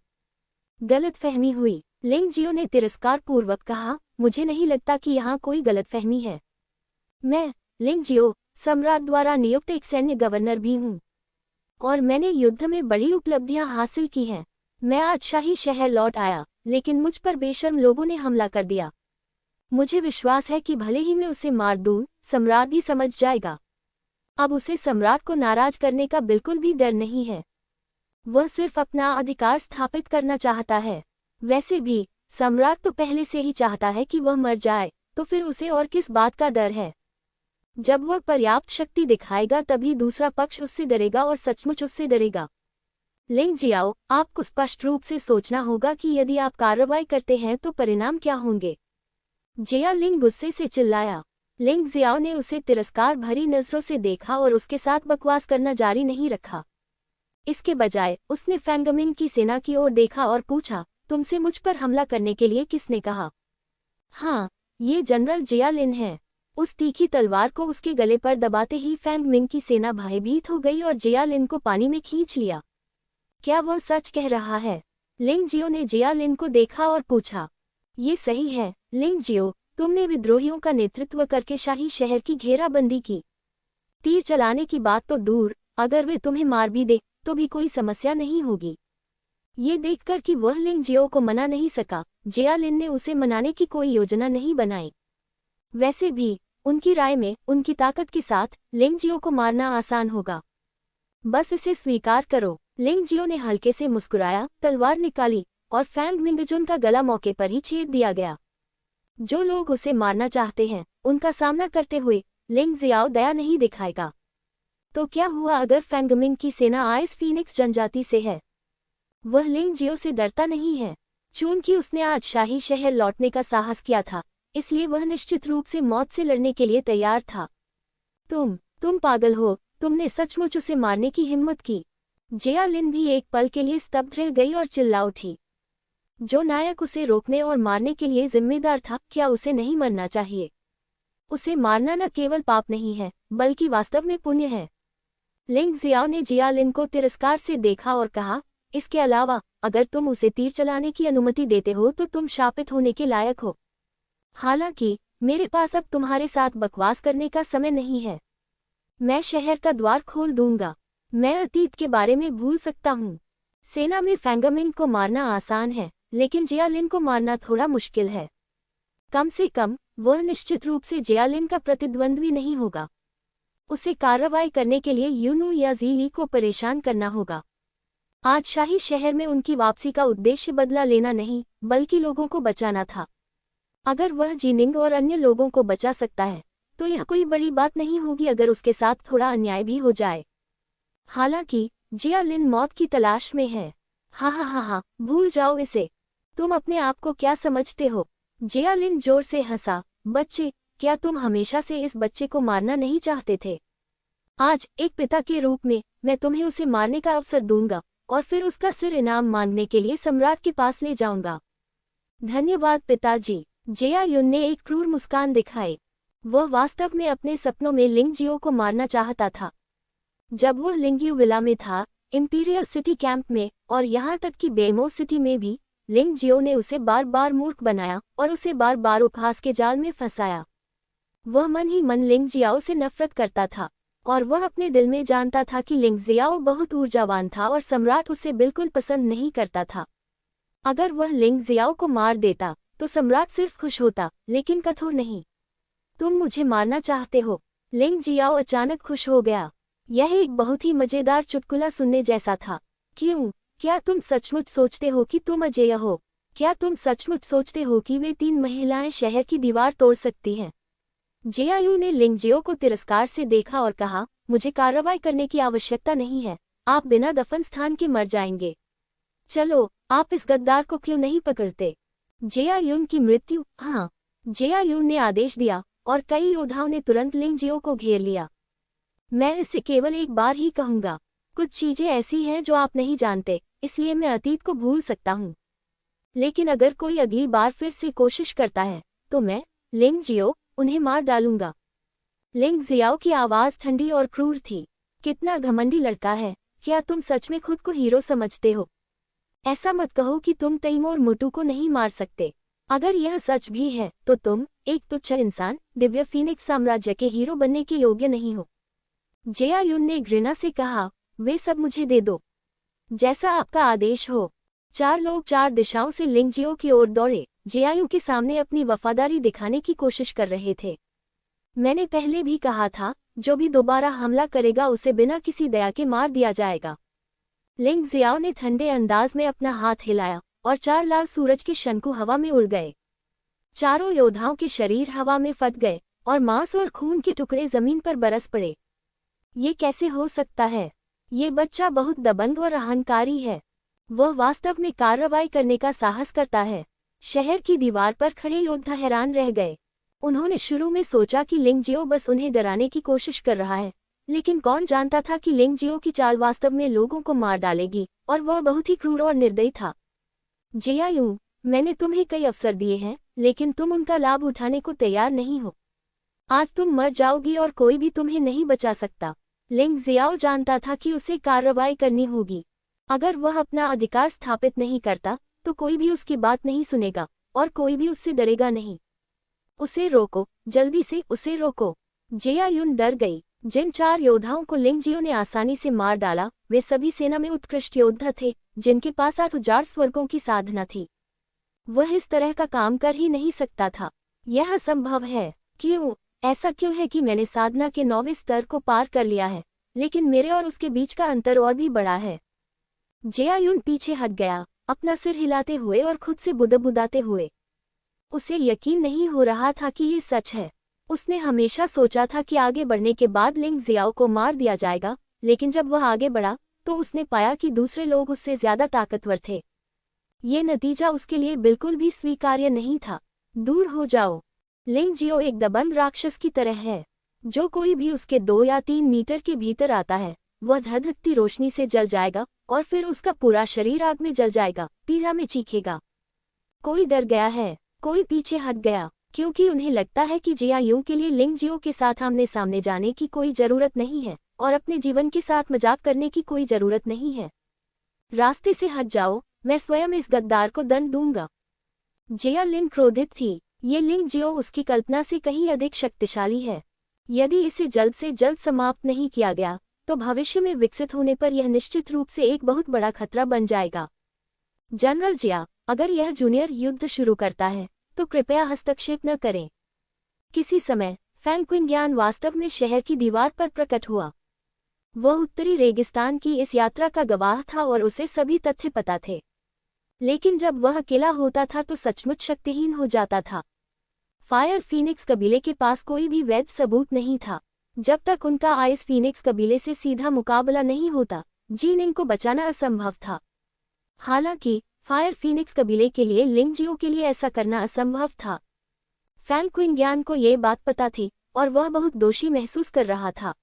गलतफहमी हुई। लिंग जियो ने तिरस्कार पूर्वक कहा, मुझे नहीं लगता कि यहाँ कोई गलतफहमी है। मैं लिंग जियो, सम्राट द्वारा नियुक्त एक सैन्य गवर्नर भी हूँ और मैंने युद्ध में बड़ी उपलब्धियां हासिल की हैं। मैं आज शाही शहर लौट आया, लेकिन मुझ पर बेशर्म लोगों ने हमला कर दिया। मुझे विश्वास है कि भले ही मैं उसे मार दूं, सम्राट भी समझ जाएगा। अब उसे सम्राट को नाराज करने का बिल्कुल भी डर नहीं है। वह सिर्फ अपना अधिकार स्थापित करना चाहता है। वैसे भी सम्राट तो पहले से ही चाहता है कि वह मर जाए, तो फिर उसे और किस बात का डर है? जब वह पर्याप्त शक्ति दिखाएगा तभी दूसरा पक्ष उससे डरेगा और सचमुच उससे डरेगा। लिंग जियाओ, आपको स्पष्ट रूप से सोचना होगा कि यदि आप कार्रवाई करते हैं तो परिणाम क्या होंगे। जिया लिंग गुस्से से चिल्लाया। लिंग जियाओ ने उसे तिरस्कार भरी नजरों से देखा और उसके साथ बकवास करना जारी नहीं रखा। इसके बजाय उसने फैंगमिंग की सेना की ओर देखा और पूछा, तुमसे मुझ पर हमला करने के लिए किसने कहा? हाँ, ये जनरल जिया लिन है। उस तीखी तलवार को उसके गले पर दबाते ही फैंगमिंग की सेना भयभीत हो गई और जिया लिन को पानी में खींच लिया। क्या वह सच कह रहा है? लिंग जियो ने जिया लिन को देखा और पूछा। ये सही है लिंग जियो, तुमने विद्रोहियों का नेतृत्व करके शाही शहर की घेराबंदी की। तीर चलाने की बात तो दूर, अगर वे तुम्हें मार भी दे तो भी कोई समस्या नहीं होगी। ये देखकर कि वह लिंग जियो को मना नहीं सका, जिया लिन ने उसे मनाने की कोई योजना नहीं बनाई। वैसे भी उनकी राय में उनकी ताकत के साथ लिंग जियो को मारना आसान होगा। बस इसे स्वीकार करो। लिंग जियो ने हल्के से मुस्कुराया, तलवार निकाली और फैंगमिंगजुन का गला मौके पर ही छेद दिया गया। जो लोग उसे मारना चाहते हैं, उनका सामना करते हुए लिंग जियाओ दया नहीं दिखाएगा। तो क्या हुआ अगर फैंगमिंग की सेना आइस फीनिक्स जनजाति से है? वह लिंग जियो से डरता नहीं है। चूंकि उसने आज शाही शहर लौटने का साहस किया था, इसलिए वह निश्चित रूप से मौत से लड़ने के लिए तैयार था। तुम पागल हो, तुमने सचमुच उसे मारने की हिम्मत की। जिया लिन भी एक पल के लिए स्तब्ध रह गई और चिल्ला उठी। जो नायक उसे रोकने और मारने के लिए जिम्मेदार था, क्या उसे नहीं मरना चाहिए? उसे मारना न केवल पाप नहीं है, बल्कि वास्तव में पुण्य है। लिंग जियाओ ने जिया लिन को तिरस्कार से देखा और कहा, इसके अलावा अगर तुम उसे तीर चलाने की अनुमति देते हो तो तुम शापित होने के लायक हो। हालांकि मेरे पास अब तुम्हारे साथ बकवास करने का समय नहीं है। मैं शहर का द्वार खोल दूंगा। मैं अतीत के बारे में भूल सकता हूँ। सेना में फैंगमिंग को मारना आसान है, लेकिन जिया लिन को मारना थोड़ा मुश्किल है। कम से कम वह निश्चित रूप से जिया लिन का प्रतिद्वंद्वी नहीं होगा। उसे कार्रवाई करने के लिए यूनू या ज़ीली को परेशान करना होगा। आज शाही शहर में उनकी वापसी का उद्देश्य बदला लेना नहीं, बल्कि लोगों को बचाना था। अगर वह जीनिंग और अन्य लोगों को बचा सकता है, तो यह कोई बड़ी बात नहीं होगी अगर उसके साथ थोड़ा अन्याय भी हो जाए। हालांकि जिया लिन मौत की तलाश में है। हाँ, भूल जाओ इसे। तुम अपने आप को क्या समझते हो? जिया लिन जोर से हंसा। बच्चे, क्या तुम हमेशा से इस बच्चे को मारना नहीं चाहते थे? आज एक पिता के रूप में मैं तुम्हें उसे मारने का अवसर दूंगा और फिर उसका सिर इनाम मांगने के लिए सम्राट के पास ले जाऊंगा। धन्यवाद पिताजी। जेया युन ने एक क्रूर मुस्कान दिखाई। वह वास्तव में अपने सपनों में लिंग जियो को मारना चाहता था। जब वह लिंग्यू विला में था, इंपीरियल सिटी कैंप में, और यहाँ तक कि बेमो सिटी में भी, लिंग जियो ने उसे बार बार मूर्ख बनाया और उसे बार बार उपहास के जाल में फंसाया। वह मन ही मन लिंग जियाओ से नफरत करता था और वह अपने दिल में जानता था कि लिंग जियाओ बहुत ऊर्जावान था और सम्राट उसे बिल्कुल पसंद नहीं करता था। अगर वह लिंग जियाओ को मार देता तो सम्राट सिर्फ खुश होता, लेकिन कठोर नहीं। तुम मुझे मारना चाहते हो? लिंग जियाओ अचानक खुश हो गया। यह एक बहुत ही मजेदार चुटकुला सुनने जैसा था। क्यों? क्या तुम सचमुच सोचते हो कि तुम अजेय हो? क्या तुम सचमुच सोचते हो कि वे 3 महिलाएं शहर की दीवार तोड़ सकती हैं? जेआयू ने लिंग जियो को तिरस्कार से देखा और कहा, मुझे कार्रवाई करने की आवश्यकता नहीं है, आप बिना दफन स्थान के मर जाएंगे। चलो, आप इस गद्दार को क्यों नहीं पकड़ते? जेआयून की मृत्यु। हाँ, जेआयून ने आदेश दिया और कई योद्धाओं ने तुरंत लिंग जियो को घेर लिया। मैं इसे केवल एक बार ही कहूंगा, कुछ चीजें ऐसी हैं जो आप नहीं जानते, इसलिए मैं अतीत को भूल सकता हूँ। लेकिन अगर कोई अगली बार फिर से कोशिश करता है तो मैं, लिंग जियो, उन्हें मार डालूंगा। लिंग जियाओ की आवाज ठंडी और क्रूर थी। कितना घमंडी लड़का है, क्या तुम सच में खुद को हीरो समझते हो? ऐसा मत कहो कि तुम तैमूर मुटू को नहीं मार सकते। अगर यह सच भी है तो तुम, एक तुच्छ इंसान, दिव्य फीनिक्स साम्राज्य के हीरो बनने के योग्य नहीं हो। जेआयून ने घृणा से कहा, वे सब मुझे दे दो। जैसा आपका आदेश हो। 4 लोग 4 दिशाओं से लिंग जियो की ओर दौड़े, जेआयू के सामने अपनी वफादारी दिखाने की कोशिश कर रहे थे। मैंने पहले भी कहा था, जो भी दोबारा हमला करेगा उसे बिना किसी दया के मार दिया जाएगा। लिंग जियाओ ने ठंडे अंदाज में अपना हाथ हिलाया और 4 लाल सूरज के शंकु हवा में उड़ गए। चारों योद्धाओं के शरीर हवा में फट गए और मांस और खून के टुकड़े जमीन पर बरस पड़े। ये कैसे हो सकता है? ये बच्चा बहुत दबंग और अहंकारी है। वह वास्तव में कार्रवाई करने का साहस करता है। शहर की दीवार पर खड़े योद्धा हैरान रह गए। उन्होंने शुरू में सोचा कि लिंग जियो बस उन्हें डराने की कोशिश कर रहा है, लेकिन कौन जानता था कि लिंग जियो की चाल वास्तव में लोगों को मार डालेगी, और वह बहुत ही क्रूर और निर्दयी था। जेआयू, मैंने तुम्हें कई अवसर दिए हैं, लेकिन तुम उनका लाभ उठाने को तैयार नहीं हो। आज तुम मर जाओगी और कोई भी तुम्हें नहीं बचा सकता। लिंग जियाओ जानता था कि उसे कार्रवाई करनी होगी। अगर वह अपना अधिकार स्थापित नहीं करता तो कोई भी उसकी बात नहीं सुनेगा और कोई भी उससे डरेगा नहीं। उसे रोको, जल्दी से उसे रोको। जेआयून डर गई। जिन 4 योद्धाओं को लिंग जियो ने आसानी से मार डाला, वे सभी सेना में उत्कृष्ट योद्धा थे, जिनके पास 8,000 स्वर्गों की साधना थी। वह इस तरह का काम कर ही नहीं सकता था। यह असंभव है। क्यों? ऐसा क्यों है कि मैंने साधना के 9वें स्तर को पार कर लिया है, लेकिन मेरे और उसके बीच का अंतर और भी बड़ा है। जेआयून पीछे हट गया, अपना सिर हिलाते हुए और खुद से बुदबुदाते हुए। उसे यकीन नहीं हो रहा था कि ये सच है। उसने हमेशा सोचा था कि आगे बढ़ने के बाद लिंग जियाओ को मार दिया जाएगा, लेकिन जब वह आगे बढ़ा तो उसने पाया कि दूसरे लोग उससे ज्यादा ताकतवर थे। ये नतीजा उसके लिए बिल्कुल भी स्वीकार्य नहीं था। दूर हो जाओ। लिंग जियो एक दबंग राक्षस की तरह है। जो कोई भी उसके 2 या 3 मीटर के भीतर आता है, वह धधकती रोशनी से जल जाएगा और फिर उसका पूरा शरीर आग में जल जाएगा, पीड़ा में चीखेगा। कोई डर गया है, कोई पीछे हट गया, क्योंकि उन्हें लगता है कि जेआयू के लिए लिंग जियो के साथ आमने सामने जाने की कोई जरूरत नहीं है और अपने जीवन के साथ मजाक करने की कोई जरूरत नहीं है। रास्ते से हट जाओ, मैं स्वयं इस गद्दार को दंड दूंगा। जेया लिन क्रोधित थी। ये लिंग जियो उसकी कल्पना से कहीं अधिक शक्तिशाली है। यदि इसे जल्द से जल्द समाप्त नहीं किया गया तो भविष्य में विकसित होने पर यह निश्चित रूप से एक बहुत बड़ा खतरा बन जाएगा। जनरल जिया, अगर यह जूनियर युद्ध शुरू करता है तो कृपया हस्तक्षेप न करें। किसी समय फैंग क्विंग्यान वास्तव में शहर की दीवार पर प्रकट हुआ। वह उत्तरी रेगिस्तान की इस यात्रा का गवाह था और उसे सभी तथ्य पता थे, लेकिन जब वह अकेला होता था तो सचमुच शक्तिहीन हो जाता था। फायर फीनिक्स कबीले के पास कोई भी वैध सबूत नहीं था। जब तक उनका आइस फीनिक्स कबीले से सीधा मुकाबला नहीं होता, जीनिंग को बचाना असंभव था। हालांकि फायर फीनिक्स कबीले के लिए लिंग जियो के लिए ऐसा करना असंभव था। फैंग क्विंग्यान को ये बात पता थी और वह बहुत दोषी महसूस कर रहा था।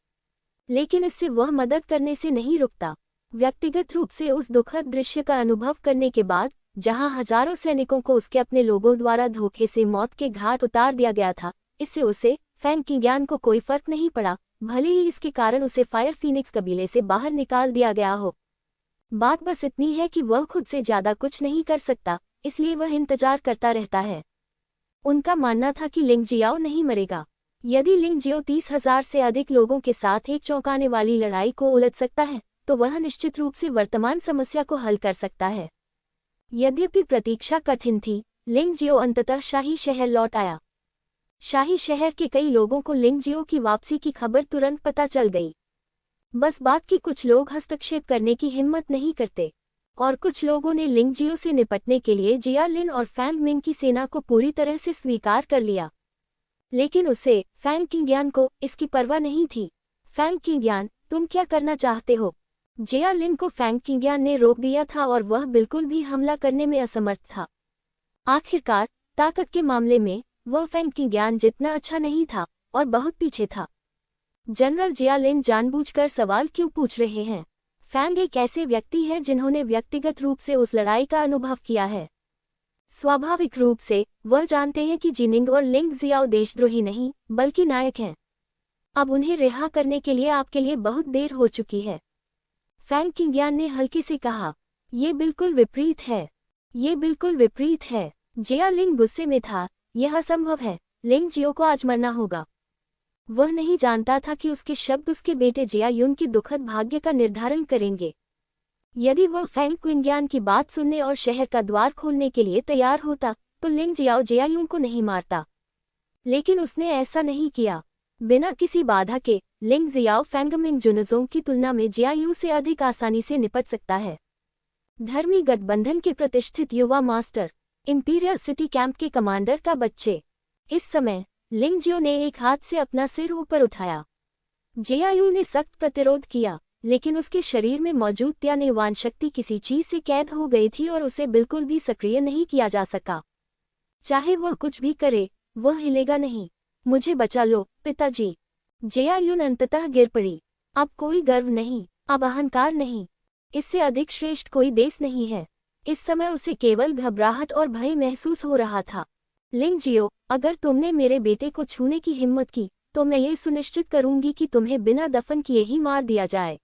लेकिन इससे वह मदद करने से नहीं रुकता। व्यक्तिगत रूप से उस दुखद दृश्य का अनुभव करने के बाद, जहां हजारों सैनिकों को उसके अपने लोगों द्वारा धोखे से मौत के घाट उतार दिया गया था, इससे उसे फैंग किंग्यान को कोई फर्क नहीं पड़ा, भले ही इसके कारण उसे फायर फीनिक्स कबीले से बाहर निकाल दिया गया हो। बात बस इतनी है कि वह खुद से ज्यादा कुछ नहीं कर सकता, इसलिए वह इंतजार करता रहता है। उनका मानना था कि लिंग जियाओ नहीं मरेगा। यदि लिंग जियो 30,000 से अधिक लोगों के साथ एक चौंकाने वाली लड़ाई को उलझ सकता है, तो वह निश्चित रूप से वर्तमान समस्या को हल कर सकता है। यद्यपि प्रतीक्षा कठिन थी, लिंग जियो अंततः शाही शहर लौट आया। शाही शहर के कई लोगों को लिंग जियो की वापसी की खबर तुरंत पता चल गई। बस बात कि कुछ लोग हस्तक्षेप करने की हिम्मत नहीं करते, और कुछ लोगों ने लिंग जियो से निपटने के लिए जिया लिन और फैंग मिंग की सेना को पूरी तरह से स्वीकार कर लिया। लेकिन उसे, फैंग किंग्यान को, इसकी परवाह नहीं थी। फैंग किंग्यान, तुम क्या करना चाहते हो? जिया लिन को फैंग किंग्यान ने रोक दिया था और वह बिल्कुल भी हमला करने में असमर्थ था। आखिरकार, ताकत के मामले में वह फैंग किंग्यान जितना अच्छा नहीं था और बहुत पीछे था। जनरल जिया लिन जानबूझकर सवाल क्यों पूछ रहे हैं? फैंग एक ऐसे व्यक्ति हैं जिन्होंने व्यक्तिगत रूप से उस लड़ाई का अनुभव किया है। स्वाभाविक रूप से वह जानते हैं कि जिनिंग और लिंग जियाओ देशद्रोही नहीं बल्कि नायक हैं। अब उन्हें रिहा करने के लिए आपके लिए बहुत देर हो चुकी है। फैंग किंग्यान ने हल्के से कहा, ये बिल्कुल विपरीत है। ये बिल्कुल विपरीत है। जिया लिन गुस्से में था। यह असंभव है। लिंग जियो को आज मरना होगा। वह नहीं जानता था कि उसके शब्द उसके बेटे जिया युन के दुखद भाग्य का निर्धारण करेंगे। यदि वह फैंग किंग्यान की बात सुनने और शहर का द्वार खोलने के लिए तैयार होता, तो लिंग जियाओ जिया युन को नहीं मारता। लेकिन उसने ऐसा नहीं किया। बिना किसी बाधा के, लिंग जियाओ फैंग मिंग जुनजोंग की तुलना में जिया यू से अधिक आसानी से निपट सकता है। धर्मी गठबंधन के प्रतिष्ठित युवा मास्टर, इंपीरियल सिटी कैंप के कमांडर का बच्चे। इस समय लिंग जियो ने एक हाथ से अपना सिर ऊपर उठाया। जिया यू ने सख्त प्रतिरोध किया, लेकिन उसके शरीर में मौजूद त्यानेवान शक्ति किसी चीज से कैद हो गई थी और उसे बिल्कुल भी सक्रिय नहीं किया जा सका। चाहे वह कुछ भी करे, वह हिलेगा नहीं। मुझे बचा लो, पिताजी। जिया यून अंततः गिर पड़ी। अब कोई गर्व नहीं, अब अहंकार नहीं। इससे अधिक श्रेष्ठ कोई देश नहीं है। इस समय उसे केवल घबराहट और भय महसूस हो रहा था। लिंग जियो, अगर तुमने मेरे बेटे को छूने की हिम्मत की, तो मैं ये सुनिश्चित करूंगी कि तुम्हें बिना दफन किए ही मार दिया जाए।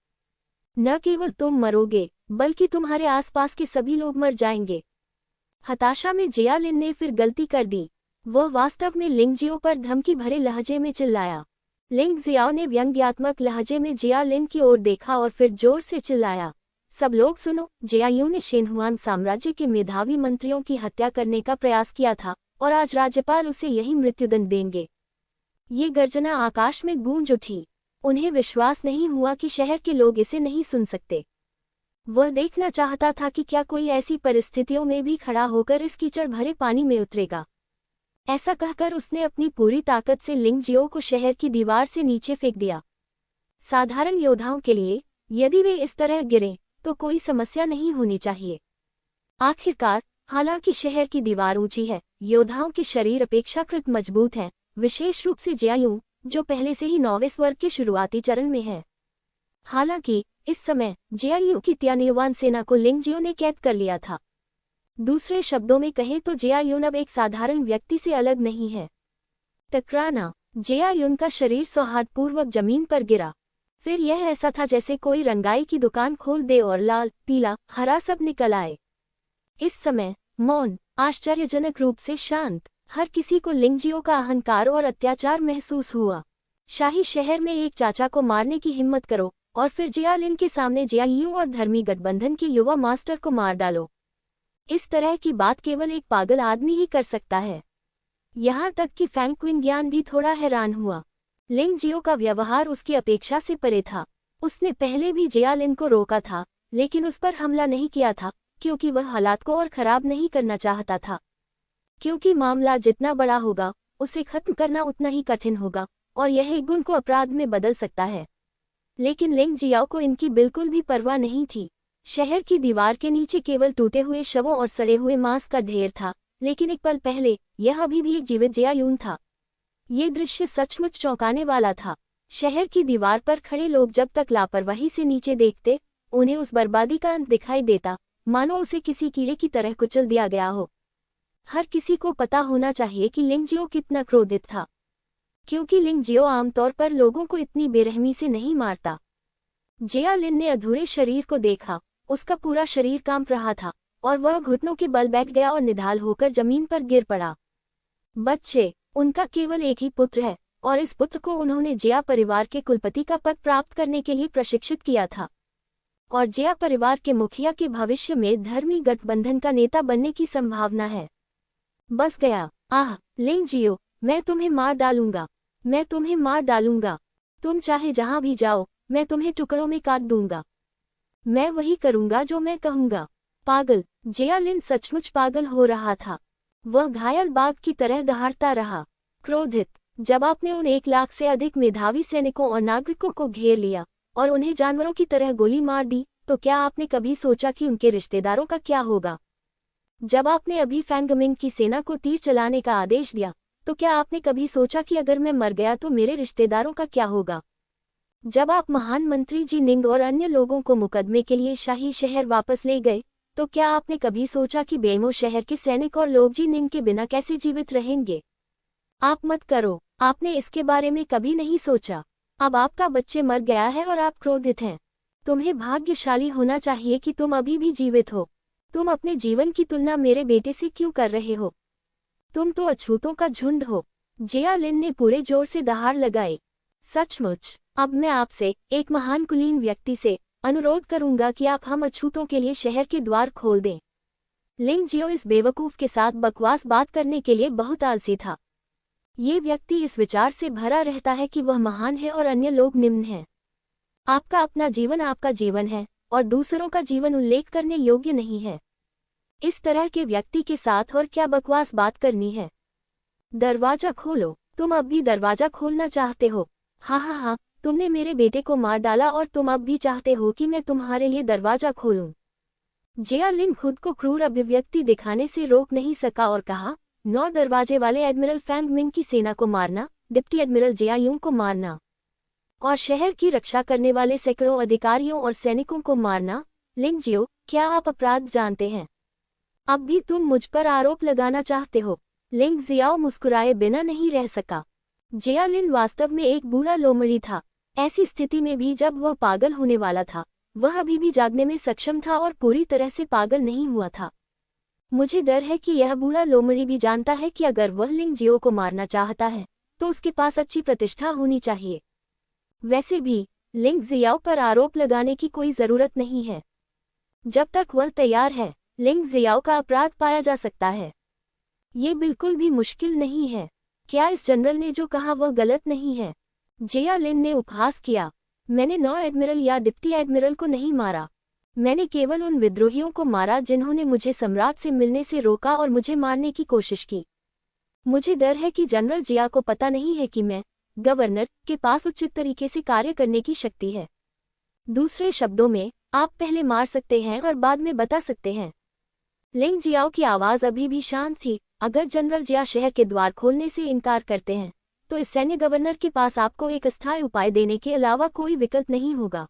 न केवल तुम मरोगे, बल्कि तुम्हारे आसपास के सभी लोग मर जाएंगे। हताशा में जिया लिन ने फिर गलती कर दी। वह वास्तव में लिंग जियो पर धमकी भरे लहजे में चिल्लाया। लिंग जियाओ ने व्यंग्यात्मक लहजे में जिया लिन की ओर देखा और फिर जोर से चिल्लाया, सब लोग सुनो, जिया यू ने शेनहुआन साम्राज्य के मेधावी मंत्रियों की हत्या करने का प्रयास किया था और आज राज्यपाल उसे यही मृत्युदंड देंगे। ये गर्जना आकाश में गूंज उठी। उन्हें विश्वास नहीं हुआ कि शहर के लोग इसे नहीं सुन सकते। वह देखना चाहता था कि क्या कोई ऐसी परिस्थितियों में भी खड़ा होकर इस कीचड़ भरे पानी में उतरेगा। ऐसा कहकर उसने अपनी पूरी ताकत से लिंग जियो को शहर की दीवार से नीचे फेंक दिया। साधारण योद्धाओं के लिए, यदि वे इस तरह गिरें, तो कोई समस्या नहीं होनी चाहिए। आखिरकार, हालांकि शहर की दीवार ऊंची है, योद्धाओं के शरीर अपेक्षाकृत मजबूत हैं, विशेष रूप से जिया यू, जो पहले से ही 9वें वर्ग के शुरुआती चरण में है। हालांकि इस समय जिया यू की त्यानेवान सेना को लिंग जियो ने कैद कर लिया था। दूसरे शब्दों में कहें तो जिया यून अब एक साधारण व्यक्ति से अलग नहीं है। टकराना। जिया यून का शरीर सौहार्दपूर्वक जमीन पर गिरा। फिर यह ऐसा था जैसे कोई रंगाई की दुकान खोल दे और लाल, पीला, हरा सब निकल आए। इस समय मौन, आश्चर्यजनक रूप से शांत, हर किसी को लिंग जियो का अहंकार और अत्याचार महसूस हुआ। शाही शहर में एक चाचा को मारने की हिम्मत करो और फिर जिया लिन के सामने जिया यू और धर्मी गठबंधन के युवा मास्टर को मार डालो। इस तरह की बात केवल एक पागल आदमी ही कर सकता है। यहाँ तक कि फैंग किंग्यान भी थोड़ा हैरान हुआ। लिंग जियो का व्यवहार उसकी अपेक्षा से परे था। उसने पहले भी जिया लिन को रोका था, लेकिन उस पर हमला नहीं किया था, क्योंकि वह हालात को और खराब नहीं करना चाहता था। क्योंकि मामला जितना बड़ा होगा, उसे खत्म करना उतना ही कठिन होगा, और यह एक गुण को अपराध में बदल सकता है। लेकिन लिंग जियाओ को इनकी बिल्कुल भी परवाह नहीं थी। शहर की दीवार के नीचे केवल टूटे हुए शवों और सड़े हुए मांस का ढेर था, लेकिन एक पल पहले यह अभी भी एक जीवित जिया यून था। ये दृश्य सचमुच चौंकाने वाला था। शहर की दीवार पर खड़े लोग जब तक लापरवाही से नीचे देखते, उन्हें उस बर्बादी का अंत दिखाई देता, मानो उसे किसी कीड़े की तरह कुचल दिया गया हो। हर किसी को पता होना चाहिए कि लिंग जियो कितना क्रोधित था, क्योंकि लिंग जियो आमतौर पर लोगों को इतनी बेरहमी से नहीं मारता। जिया लिन ने अधूरे शरीर को देखा, उसका पूरा शरीर कांप रहा था और वह घुटनों के बल बैठ गया और निढाल होकर जमीन पर गिर पड़ा। बच्चे, उनका केवल एक ही पुत्र है और इस पुत्र को उन्होंने जिया परिवार के कुलपति का पद प्राप्त करने के लिए प्रशिक्षित किया था और जिया परिवार के मुखिया के भविष्य में धर्मी गठबंधन का नेता बनने की संभावना है। बस गया। आह लिंग जियो, मैं तुम्हें मार डालूंगा, मैं तुम्हें मार डालूंगा। तुम चाहे जहां भी जाओ, मैं तुम्हें टुकड़ों में काट दूंगा। मैं वही करूंगा जो मैं कहूंगा। पागल, जिया लिन सचमुच पागल हो रहा था। वह घायल बाघ की तरह दहाड़ता रहा। क्रोधित, जब आपने उन 1 लाख से अधिक मेधावी सैनिकों और नागरिकों को घेर लिया और उन्हें जानवरों की तरह गोली मार दी, तो क्या आपने कभी सोचा कि उनके रिश्तेदारों का क्या होगा? जब आपने अभी फैंगमिंग की सेना को तीर चलाने का आदेश दिया, तो क्या आपने कभी सोचा कि अगर मैं मर गया तो मेरे रिश्तेदारों का क्या होगा? जब आप महान मंत्री जी निंग और अन्य लोगों को मुकदमे के लिए शाही शहर वापस ले गए, तो क्या आपने कभी सोचा कि बेमो शहर के सैनिक और लोग जी निंग के बिना कैसे जीवित रहेंगे? आप मत करो, आपने इसके बारे में कभी नहीं सोचा। अब आपका बच्चे मर गया है और आप क्रोधित हैं। तुम्हें भाग्यशाली होना चाहिए कि तुम अभी भी जीवित हो। तुम अपने जीवन की तुलना मेरे बेटे से क्यों कर रहे हो? तुम तो अछूतों का झुंड हो। जिया लिन ने पूरे जोर से दहाड़ लगाई। सचमुच, अब मैं आपसे, एक महान कुलीन व्यक्ति से, अनुरोध करूंगा कि आप हम अछूतों के लिए शहर के द्वार खोल दें। लिंग जियो इस बेवकूफ के साथ बकवास बात करने के लिए बहुत आलसी था। ये व्यक्ति इस विचार से भरा रहता है कि वह महान है और अन्य लोग निम्न हैं। आपका अपना जीवन आपका जीवन है और दूसरों का जीवन उल्लेख करने योग्य नहीं है। इस तरह के व्यक्ति के साथ और क्या बकवास बात करनी है? दरवाजा खोलो। तुम अब भी दरवाजा खोलना चाहते हो? हाँ हाँ हाँ, तुमने मेरे बेटे को मार डाला और तुम अब भी चाहते हो कि मैं तुम्हारे लिए दरवाजा खोलूं। जिया लिन खुद को क्रूर अभिव्यक्ति दिखाने से रोक नहीं सका और कहा, 9 दरवाजे वाले एडमिरल फैंग मिंग की सेना को मारना, डिप्टी एडमिरल जिया यूं को मारना और शहर की रक्षा करने वाले सैकड़ों अधिकारियों और सैनिकों को मारना। लिंग जियो, क्या आप अपराध जानते हैं? अब भी तुम मुझ पर आरोप लगाना चाहते हो? लिंग जियाओ मुस्कुराए बिना नहीं रह सका। जिया लिन वास्तव में एक बूढ़ा लोमड़ी था। ऐसी स्थिति में भी जब वह पागल होने वाला था, वह अभी भी जागने में सक्षम था और पूरी तरह से पागल नहीं हुआ था। मुझे डर है कि यह बूढ़ा लोमड़ी भी जानता है कि अगर वह लिंग जियो को मारना चाहता है, तो उसके पास अच्छी प्रतिष्ठा होनी चाहिए। वैसे भी, लिंग जियाओ पर आरोप लगाने की कोई जरूरत नहीं है। जब तक वह तैयार है, लिंग जियाओ का अपराध पाया जा सकता है। ये बिल्कुल भी मुश्किल नहीं है। क्या इस जनरल ने जो कहा वह गलत नहीं है? जिया लिन ने उपहास किया। मैंने 9 एडमिरल या डिप्टी एडमिरल को नहीं मारा। मैंने केवल उन विद्रोहियों को मारा जिन्होंने मुझे सम्राट से मिलने से रोका और मुझे मारने की कोशिश की। मुझे डर है कि जनरल जिया को पता नहीं है कि मैं, गवर्नर, के पास उचित तरीके से कार्य करने की शक्ति है। दूसरे शब्दों में, आप पहले मार सकते हैं और बाद में बता सकते हैं। लिंग जियाओ की आवाज अभी भी शांत थी। अगर जनरल जिया शहर के द्वार खोलने से इनकार करते हैं, तो इस सैन्य गवर्नर के पास आपको एक अस्थायी उपाय देने के अलावा कोई विकल्प नहीं होगा।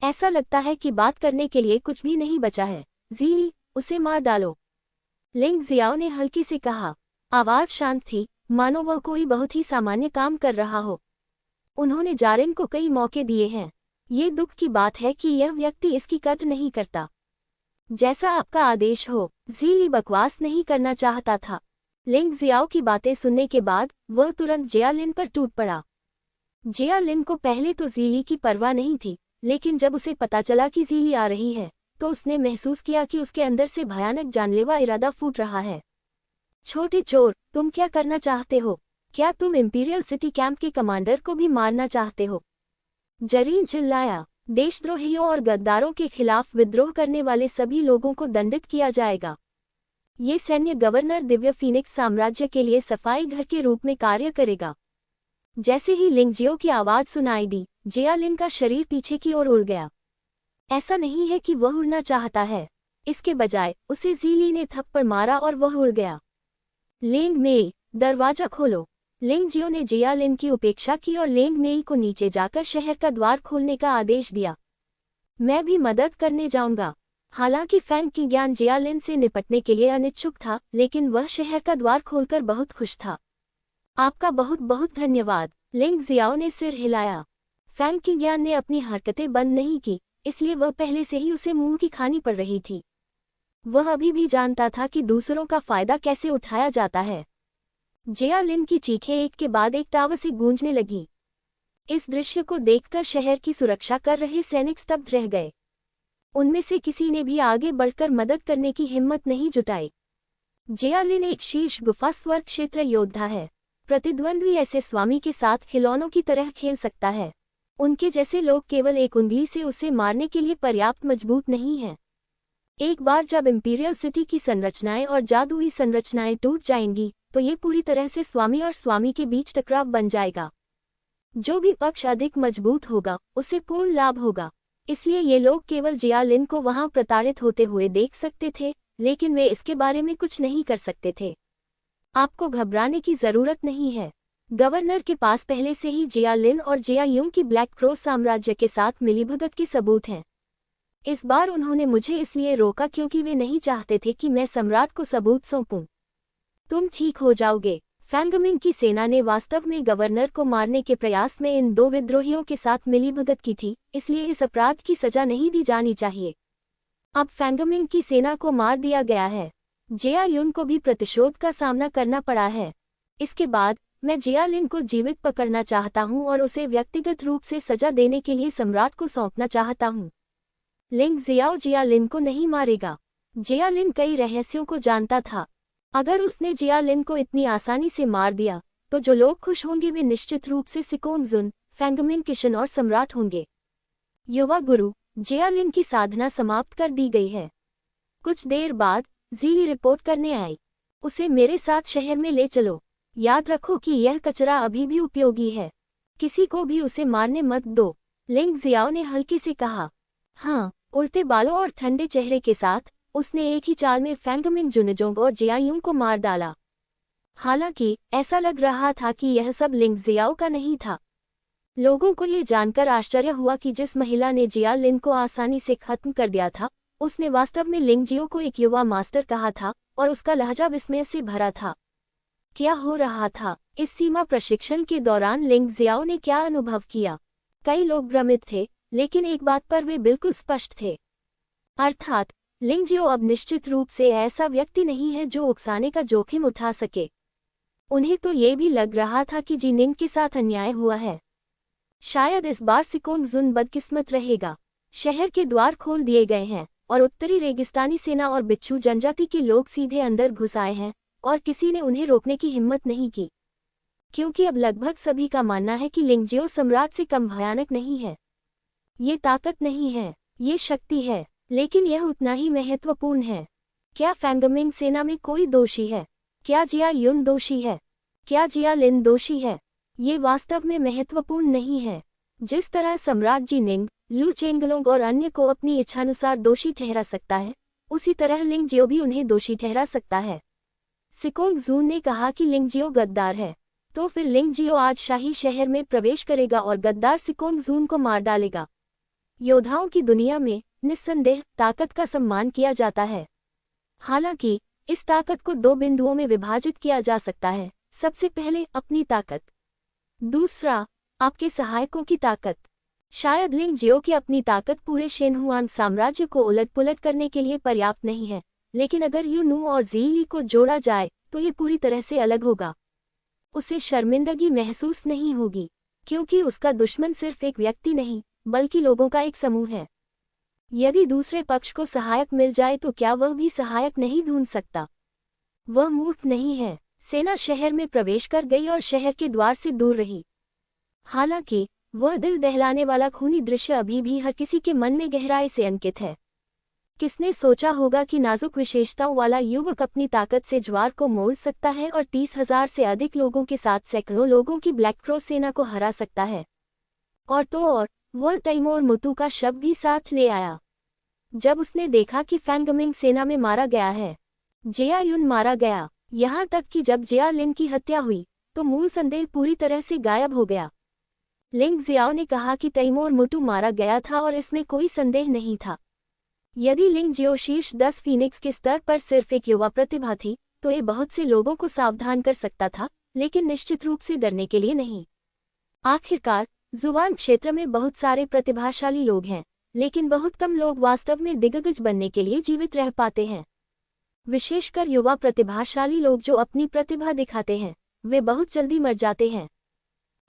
ऐसा लगता है कि बात करने के लिए कुछ भी नहीं बचा है। जीली, उसे मार डालो। लिंग जियाओ ने हल्की से कहा। आवाज शांत थी, मानो वह कोई बहुत ही सामान्य काम कर रहा हो। उन्होंने जारिन को कई मौके दिए हैं। ये दुख की बात है कि यह व्यक्ति इसकी कद्र नहीं करता। जैसा आपका आदेश हो। जीली बकवास नहीं करना चाहता था। लिंग जियाओ की बातें सुनने के बाद वह तुरंत जिया लिन पर टूट पड़ा। जिया लिन को पहले तो जीली की परवाह नहीं थी, लेकिन जब उसे पता चला कि जीली आ रही है, तो उसने महसूस किया कि उसके अंदर से भयानक जानलेवा इरादा फूट रहा है। छोटे चोर, तुम क्या करना चाहते हो? क्या तुम इंपीरियल सिटी कैंप के कमांडर को भी मारना चाहते हो? जरीन चिल्लाया। देशद्रोहियों और गद्दारों के खिलाफ विद्रोह करने वाले सभी लोगों को दंडित किया जाएगा। ये सैन्य गवर्नर दिव्य फीनिक्स साम्राज्य के लिए सफाई घर के रूप में कार्य करेगा। जैसे ही लिंग जियो की आवाज सुनाई दी, जिया लिन का शरीर पीछे की ओर उड़ गया। ऐसा नहीं है कि वह उड़ना चाहता है, इसके बजाय उसे जीली ने थप्पड़ मारा और वह उड़ गया। लिंग मेई, दरवाजा खोलो। लिंग जियो ने जिया लिन की उपेक्षा की और लेंग मेई को नीचे जाकर शहर का द्वार खोलने का आदेश दिया। मैं भी मदद करने जाऊंगा। हालांकि फैंग की ज्ञान जिया लिन से निपटने के लिए अनिच्छुक था, लेकिन वह शहर का द्वार खोलकर बहुत खुश था। आपका बहुत बहुत धन्यवाद। लिंग जियाओ ने सिर हिलाया। फैंग की ज्ञान ने अपनी हरकतें बंद नहीं की, इसलिए वह पहले से ही उसे मुंह की खानी पड़ रही थी। वह अभी भी जानता था कि दूसरों का फायदा कैसे उठाया जाता है। जिया लिन की चीखें एक के बाद एक टावर से गूंजने लगी। इस दृश्य को देखकर शहर की सुरक्षा कर रहे सैनिक स्तब्ध रह गए। उनमें से किसी ने भी आगे बढ़कर मदद करने की हिम्मत नहीं जुटाई। जिया लिन एक शीर्ष गुफा स्वर्ग क्षेत्र योद्धा है। प्रतिद्वंद्वी ऐसे स्वामी के साथ खिलौनों की तरह खेल सकता है। उनके जैसे लोग केवल एक उंगली से उसे मारने के लिए पर्याप्त मजबूत नहीं हैं। एक बार जब इंपीरियल सिटी की संरचनाएं और जादुई संरचनाएं टूट जाएंगी, तो ये पूरी तरह से स्वामी और स्वामी के बीच टकराव बन जाएगा। जो भी पक्ष अधिक मजबूत होगा, उसे पूर्ण लाभ होगा। इसलिए ये लोग केवल जिया लिन को वहां प्रताड़ित होते हुए देख सकते थे, लेकिन वे इसके बारे में कुछ नहीं कर सकते थे। आपको घबराने की जरूरत नहीं है। गवर्नर के पास पहले से ही जिया लिन और जिया यूं की ब्लैक क्रो साम्राज्य के साथ मिलीभगत के सबूत हैं। इस बार उन्होंने मुझे इसलिए रोका क्योंकि वे नहीं चाहते थे कि मैं सम्राट को सबूत सौंपूं। तुम ठीक हो जाओगे। फैंगमिंग की सेना ने वास्तव में गवर्नर को मारने के प्रयास में इन दो विद्रोहियों के साथ मिलीभगत की थी, इसलिए इस अपराध की सजा नहीं दी जानी चाहिए। अब फैंगमिंग की सेना को मार दिया गया है। जिया यून को भी प्रतिशोध का सामना करना पड़ा है। इसके बाद मैं जिया लिन को जीवित पकड़ना चाहता हूं और उसे व्यक्तिगत रूप से सजा देने के लिए सम्राट को सौंपना चाहता हूं। लिंग जियाओ जिया लिन को नहीं मारेगा। जिया लिन कई रहस्यों को जानता था। अगर उसने जिया लिन को इतनी आसानी से मार दिया, तो जो लोग खुश होंगे वे निश्चित रूप से सिकोंग जुन, फैंगमिन किशन और सम्राट होंगे। युवा गुरु, जिया लिन की साधना समाप्त कर दी गई है। कुछ देर बाद जीली रिपोर्ट करने आई। उसे मेरे साथ शहर में ले चलो। याद रखो कि यह कचरा अभी भी उपयोगी है। किसी को भी उसे मारने मत दो। लिंग जियाओ ने हल्के से कहा। हाँ, उड़ते बालों और ठंडे चेहरे के साथ उसने एक ही चाल में फैंगमिन जुनजोंग और जिया यूं को मार डाला। हालांकि ऐसा लग रहा था कि यह सब लिंग जियाओ का नहीं था। लोगों को ये जानकर आश्चर्य हुआ कि जिस महिला ने जिया लिन को आसानी से खत्म कर दिया था, उसने वास्तव में लिंग जियो को एक युवा मास्टर कहा था और उसका लहजा विस्मय से भरा था। क्या हो रहा था? इस सीमा प्रशिक्षण के दौरान लिंग जियाओ ने क्या अनुभव किया? कई लोग भ्रमित थे, लेकिन एक बात पर वे बिल्कुल स्पष्ट थे। अर्थात लिंग जियो अब निश्चित रूप से ऐसा व्यक्ति नहीं है जो उकसाने का जोखिम उठा सके। उन्हें तो ये भी लग रहा था कि जिनिंग के साथ अन्याय हुआ है। शायद इस बार सिकोंग जुन बदकिस्मत रहेगा। शहर के द्वार खोल दिए गए हैं और उत्तरी रेगिस्तानी सेना और बिच्छू जनजाति के लोग सीधे अंदर घुस आए हैं और किसी ने उन्हें रोकने की हिम्मत नहीं की, क्योंकि अब लगभग सभी का मानना है कि लिंगजियो सम्राट से कम भयानक नहीं है। ये ताकत नहीं है, ये शक्ति है, लेकिन यह उतना ही महत्वपूर्ण है। क्या फैंगमिंग सेना में कोई दोषी है? क्या जिया यून दोषी है? क्या जिया लिन दोषी है? ये वास्तव में महत्वपूर्ण नहीं है। जिस तरह सम्राट जिनिंग, लू चेंगलोंग और अन्य को अपनी इच्छानुसार दोषी ठहरा सकता है, उसी तरह लिंगजियो भी उन्हें दोषी ठहरा सकता है। सिकोंग जून ने कहा कि लिंगजियो गद्दार है, तो फिर लिंगजियो आज शाही शहर में प्रवेश करेगा और गद्दार सिकोंग जून को मार डालेगा। योद्धाओं की दुनिया में निस्संदेह ताकत का सम्मान किया जाता है। हालांकि इस ताकत को दो बिंदुओं में विभाजित किया जा सकता है। सबसे पहले अपनी ताकत, दूसरा आपके सहायकों की ताकत। शायद लिंगजियो की अपनी ताकत पूरे शेनहुआंग साम्राज्य को उलट-पुलट करने के लिए पर्याप्त नहीं है, लेकिन अगर यूनू और ज़ीली को जोड़ा जाए तो ये पूरी तरह से अलग होगा। उसे शर्मिंदगी महसूस नहीं होगी, क्योंकि उसका दुश्मन सिर्फ एक व्यक्ति नहीं, बल्कि लोगों का एक समूह है। यदि दूसरे पक्ष को सहायक मिल जाए तो क्या वह भी सहायक नहीं ढूंढ सकता? वह मूर्ख नहीं है। सेना शहर में प्रवेश कर गई और शहर के द्वार से दूर रही। हालांकि वह दिल दहलाने वाला खूनी दृश्य अभी भी हर किसी के मन में गहराई से अंकित है। किसने सोचा होगा कि नाजुक विशेषताओं वाला युवक अपनी ताकत से ज्वार को मोड़ सकता है और 30,000 से अधिक लोगों के साथ सैकड़ों लोगों की ब्लैक क्रो सेना को हरा सकता है। और तो और वह तैमूर मुतु का शव भी साथ ले आया। जब उसने देखा कि फैंगमिंग सेना में मारा गया है, जिया यून मारा गया, यहाँ तक कि जब जिया लिन की हत्या हुई तो मूल संदेह पूरी तरह से गायब हो गया। लिंग जियाओ ने कहा कि तैमूर मुटू मारा गया था और इसमें कोई संदेह नहीं था। यदि लिंग जियो शीर्ष 10 फीनिक्स के स्तर पर सिर्फ एक युवा प्रतिभा थी तो ये बहुत से लोगों को सावधान कर सकता था, लेकिन निश्चित रूप से डरने के लिए नहीं। आखिरकार जुबान क्षेत्र में बहुत सारे प्रतिभाशाली लोग हैं, लेकिन बहुत कम लोग वास्तव में दिग्गज बनने के लिए जीवित रह पाते हैं। विशेषकर युवा प्रतिभाशाली लोग जो अपनी प्रतिभा दिखाते हैं वे बहुत जल्दी मर जाते हैं।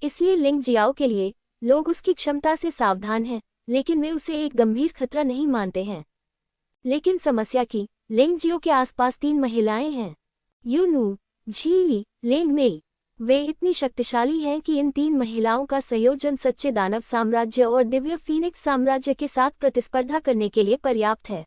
इसलिए लिंग जियाओ के लिए लोग उसकी क्षमता से सावधान हैं, लेकिन वे उसे एक गंभीर खतरा नहीं मानते हैं। लेकिन समस्या की लिंग जियो के आसपास 3 महिलाएं हैं, यूनू, झीली, लेंग नेई। वे इतनी शक्तिशाली हैं कि इन 3 महिलाओं का संयोजन सच्चे दानव साम्राज्य और दिव्य फीनिक्स साम्राज्य के साथ प्रतिस्पर्धा करने के लिए पर्याप्त है।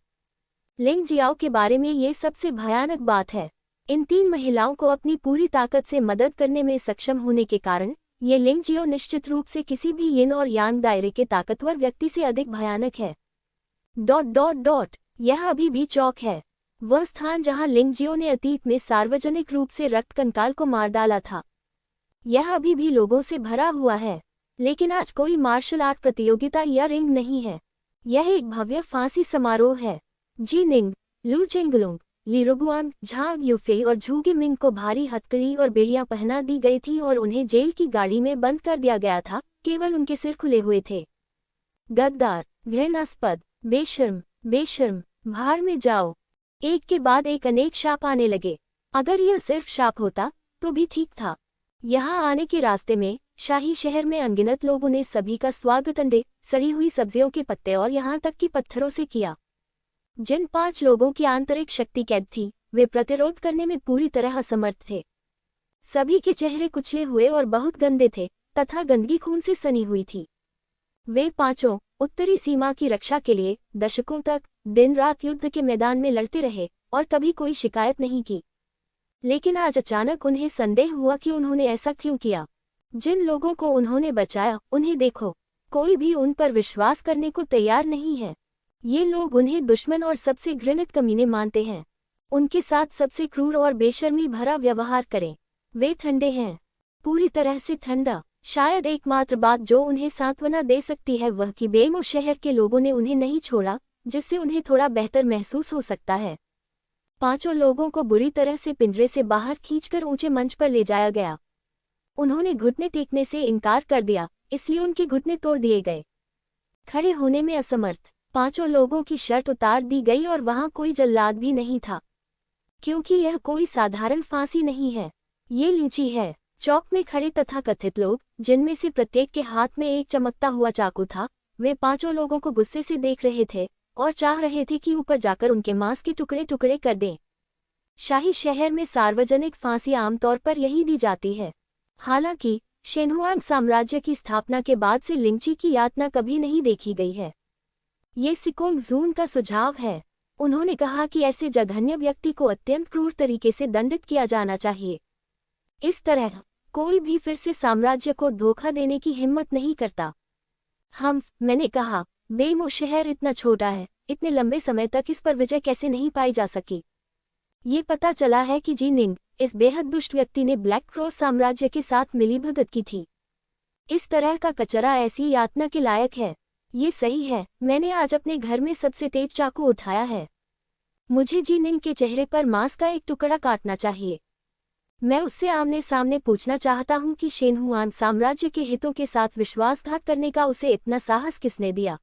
लिंग जियाओ के बारे में ये सबसे भयानक बात है। इन 3 महिलाओं को अपनी पूरी ताकत से मदद करने में सक्षम होने के कारण ये लिंग जियो निश्चित रूप से किसी भी यिन और यांग दायरे के ताकतवर व्यक्ति से अधिक भयानक है। ... यह अभी भी चौक है, वह स्थान जहां लिंग जियो ने अतीत में सार्वजनिक रूप से रक्त कंकाल को मार डाला था। यह अभी भी लोगों से भरा हुआ है, लेकिन आज कोई मार्शल आर्ट प्रतियोगिता या रिंग नहीं है। यह एक भव्य फांसी समारोह है। जी निंग, लू चेंगलुंग, ली रुगुआन, झांग यूफे और झूगे मिंग को भारी हथकड़ी और बेड़ियां पहना दी गई थी और उन्हें जेल की गाड़ी में बंद कर दिया गया था, केवल उनके सिर खुले हुए थे। गद्दार, घृणास्पद, बेशर्म, बाहर में जाओ। एक के बाद एक अनेक शाप आने लगे। अगर यह सिर्फ शाप होता तो भी ठीक था। यहाँ आने के रास्ते में शाही शहर में अनगिनत लोगों ने सभी का स्वागत अंडे, सड़ी हुई सब्जियों के पत्ते और यहाँ तक कि पत्थरों से किया। जिन 5 लोगों की आंतरिक शक्ति कैद थी वे प्रतिरोध करने में पूरी तरह असमर्थ थे। सभी के चेहरे कुचले हुए और बहुत गंदे थे तथा गंदगी खून से सनी हुई थी। वे 5 उत्तरी सीमा की रक्षा के लिए दशकों तक दिन रात युद्ध के मैदान में लड़ते रहे और कभी कोई शिकायत नहीं की। लेकिन आज अचानक उन्हें संदेह हुआ कि उन्होंने ऐसा क्यों किया। जिन लोगों को उन्होंने बचाया उन्हें देखो, कोई भी उन पर विश्वास करने को तैयार नहीं है। ये लोग उन्हें दुश्मन और सबसे घृणित कमीने मानते हैं। उनके साथ सबसे क्रूर और बेशर्मी भरा व्यवहार करें। वे ठंडे हैं, पूरी तरह से ठंडा। शायद एकमात्र बात जो उन्हें सांत्वना दे सकती है वह कि बेमो शहर के लोगों ने उन्हें नहीं छोड़ा, जिससे उन्हें थोड़ा बेहतर महसूस हो सकता है। 5 लोगों को बुरी तरह से पिंजरे से बाहर खींचकर ऊंचे मंच पर ले जाया गया। उन्होंने घुटने टेकने से इनकार कर दिया, इसलिए उनके घुटने तोड़ दिए गए। खड़े होने में असमर्थ 5 लोगों की शर्ट उतार दी गई और वहां कोई जल्लाद भी नहीं था, क्योंकि यह कोई साधारण फांसी नहीं है, ये लीची है। चौक में खड़े तथाकथित लोग, जिनमें से प्रत्येक के हाथ में एक चमकता हुआ चाकू था, वे 5 लोगों को गुस्से से देख रहे थे और चाह रहे थे कि ऊपर जाकर उनके मांस के टुकड़े टुकड़े कर दें। शाही शहर में सार्वजनिक फांसी आमतौर पर यही दी जाती है। हालांकि शेनहुआंग साम्राज्य की स्थापना के बाद से लिंची की यातना कभी नहीं देखी गई है। ये सिकोंग जून का सुझाव है। उन्होंने कहा कि ऐसे जघन्य व्यक्ति को अत्यंत क्रूर तरीके से दंडित किया जाना चाहिए। इस तरह कोई भी फिर से साम्राज्य को धोखा देने की हिम्मत नहीं करता। मैंने कहा, बेमो शहर इतना छोटा है, इतने लंबे समय तक इस पर विजय कैसे नहीं पाई जा सकी। ये पता चला है कि जी निंग, इस बेहद दुष्ट व्यक्ति ने ब्लैक क्रॉस साम्राज्य के साथ मिलीभगत की थी। इस तरह का कचरा ऐसी यातना के लायक है। ये सही है, मैंने आज अपने घर में सबसे तेज चाकू उठाया है। मुझे जी निंग के चेहरे पर मांस का एक टुकड़ा काटना चाहिए। मैं उससे आमने सामने पूछना चाहता हूं कि शेनहुआन साम्राज्य के हितों के साथ विश्वासघात करने का उसे इतना साहस किसने दिया।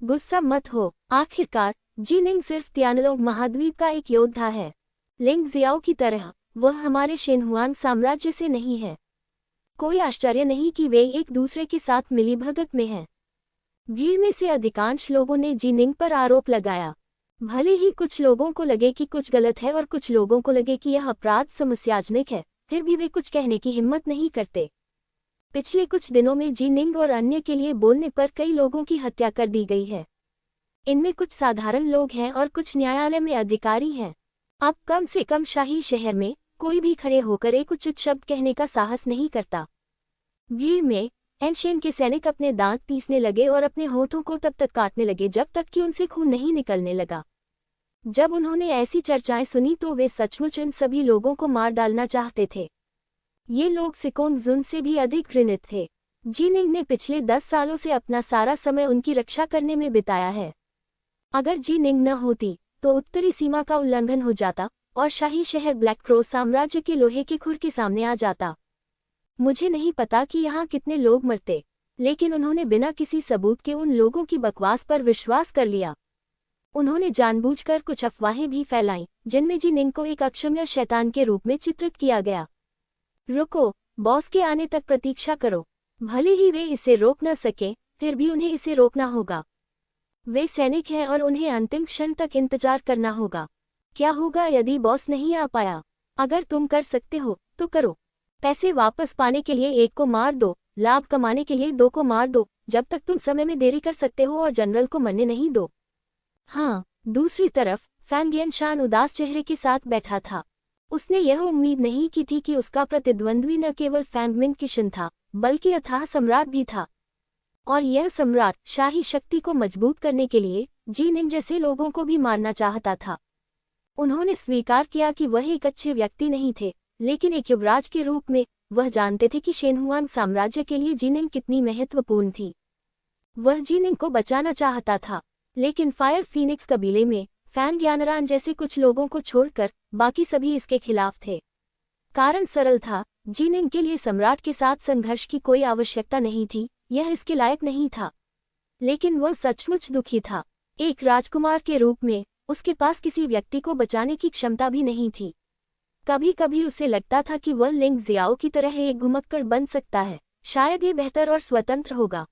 गुस्सा मत हो, आखिरकार जी निंग सिर्फ तियानलोंग महाद्वीप का एक योद्धा है। लिंग जियाओ की तरह वह हमारे शेनहुआन साम्राज्य से नहीं है। कोई आश्चर्य नहीं कि वे एक दूसरे के साथ मिलीभगत में हैं। भीड़ में से अधिकांश लोगों ने जी निंग पर आरोप लगाया। भले ही कुछ लोगों को लगे कि कुछ गलत है और कुछ लोगों को लगे कि यह अपराध समस्याजनक है, फिर भी वे कुछ कहने की हिम्मत नहीं करते। पिछले कुछ दिनों में जी निंग और अन्य के लिए बोलने पर कई लोगों की हत्या कर दी गई है। इनमें कुछ साधारण लोग हैं और कुछ न्यायालय में अधिकारी हैं। अब कम से कम शाही शहर में कोई भी खड़े होकर एक उचित शब्द कहने का साहस नहीं करता। भीड़ में एनशेन के सैनिक अपने दांत पीसने लगे और अपने होठों को तब तक काटने लगे जब तक कि उनसे खून नहीं निकलने लगा। जब उन्होंने ऐसी चर्चाएं सुनी तो वे सचमुच इन सभी लोगों को मार डालना चाहते थे। ये लोग सिकोंग जुन से भी अधिक घृणित थे। जिनिंग ने पिछले 10 सालों से अपना सारा समय उनकी रक्षा करने में बिताया है। अगर जिनिंग न होती तो उत्तरी सीमा का उल्लंघन हो जाता और शाही शहर ब्लैक क्रो साम्राज्य के लोहे के खुर के सामने आ जाता। मुझे नहीं पता कि यहाँ कितने लोग मरते, लेकिन उन्होंने बिना किसी सबूत के उन लोगों की बकवास पर विश्वास कर लिया। उन्होंने जानबूझकर कुछ अफवाहें भी फैलाईं, जिनमें जिनिंग को एक अक्षम्य शैतान के रूप में चित्रित किया गया। रुको, बॉस के आने तक प्रतीक्षा करो। भले ही वे इसे रोक न सके, फिर भी उन्हें इसे रोकना होगा। वे सैनिक हैं और उन्हें अंतिम क्षण तक इंतजार करना होगा। क्या होगा यदि बॉस नहीं आ पाया? अगर तुम कर सकते हो तो करो। पैसे वापस पाने के लिए एक को मार दो, लाभ कमाने के लिए दो को मार दो, जब तक तुम समय में देरी कर सकते हो और जनरल को मरने नहीं दो। हाँ, दूसरी तरफ फैंग गेनशान उदास चेहरे के साथ बैठा था। उसने यह उम्मीद नहीं की थी कि उसका प्रतिद्वंद्वी न केवल फैंग मिंग किशन था, बल्कि अथाह सम्राट भी था। और यह सम्राट शाही शक्ति को मजबूत करने के लिए जिनिंग जैसे लोगों को भी मारना चाहता था। उन्होंने स्वीकार किया कि वह एक अच्छे व्यक्ति नहीं थे, लेकिन एक युवराज के रूप में वह जानते थे कि शेनहुआन साम्राज्य के लिए जिनिंग कितनी महत्वपूर्ण थी। वह जिनिंग को बचाना चाहता था, लेकिन फायर फीनिक्स कबीले में फैंग यानरान जैसे कुछ लोगों को छोड़कर बाकी सभी इसके खिलाफ थे। कारण सरल था, जिनिंग के लिए सम्राट के साथ संघर्ष की कोई आवश्यकता नहीं थी, यह इसके लायक नहीं था। लेकिन वह सचमुच दुखी था। एक राजकुमार के रूप में उसके पास किसी व्यक्ति को बचाने की क्षमता भी नहीं थी। कभी कभी उसे लगता था कि वह लिंग जियाओ की तरह एक घुमक्कड़ बन सकता है, शायद ये बेहतर और स्वतंत्र होगा।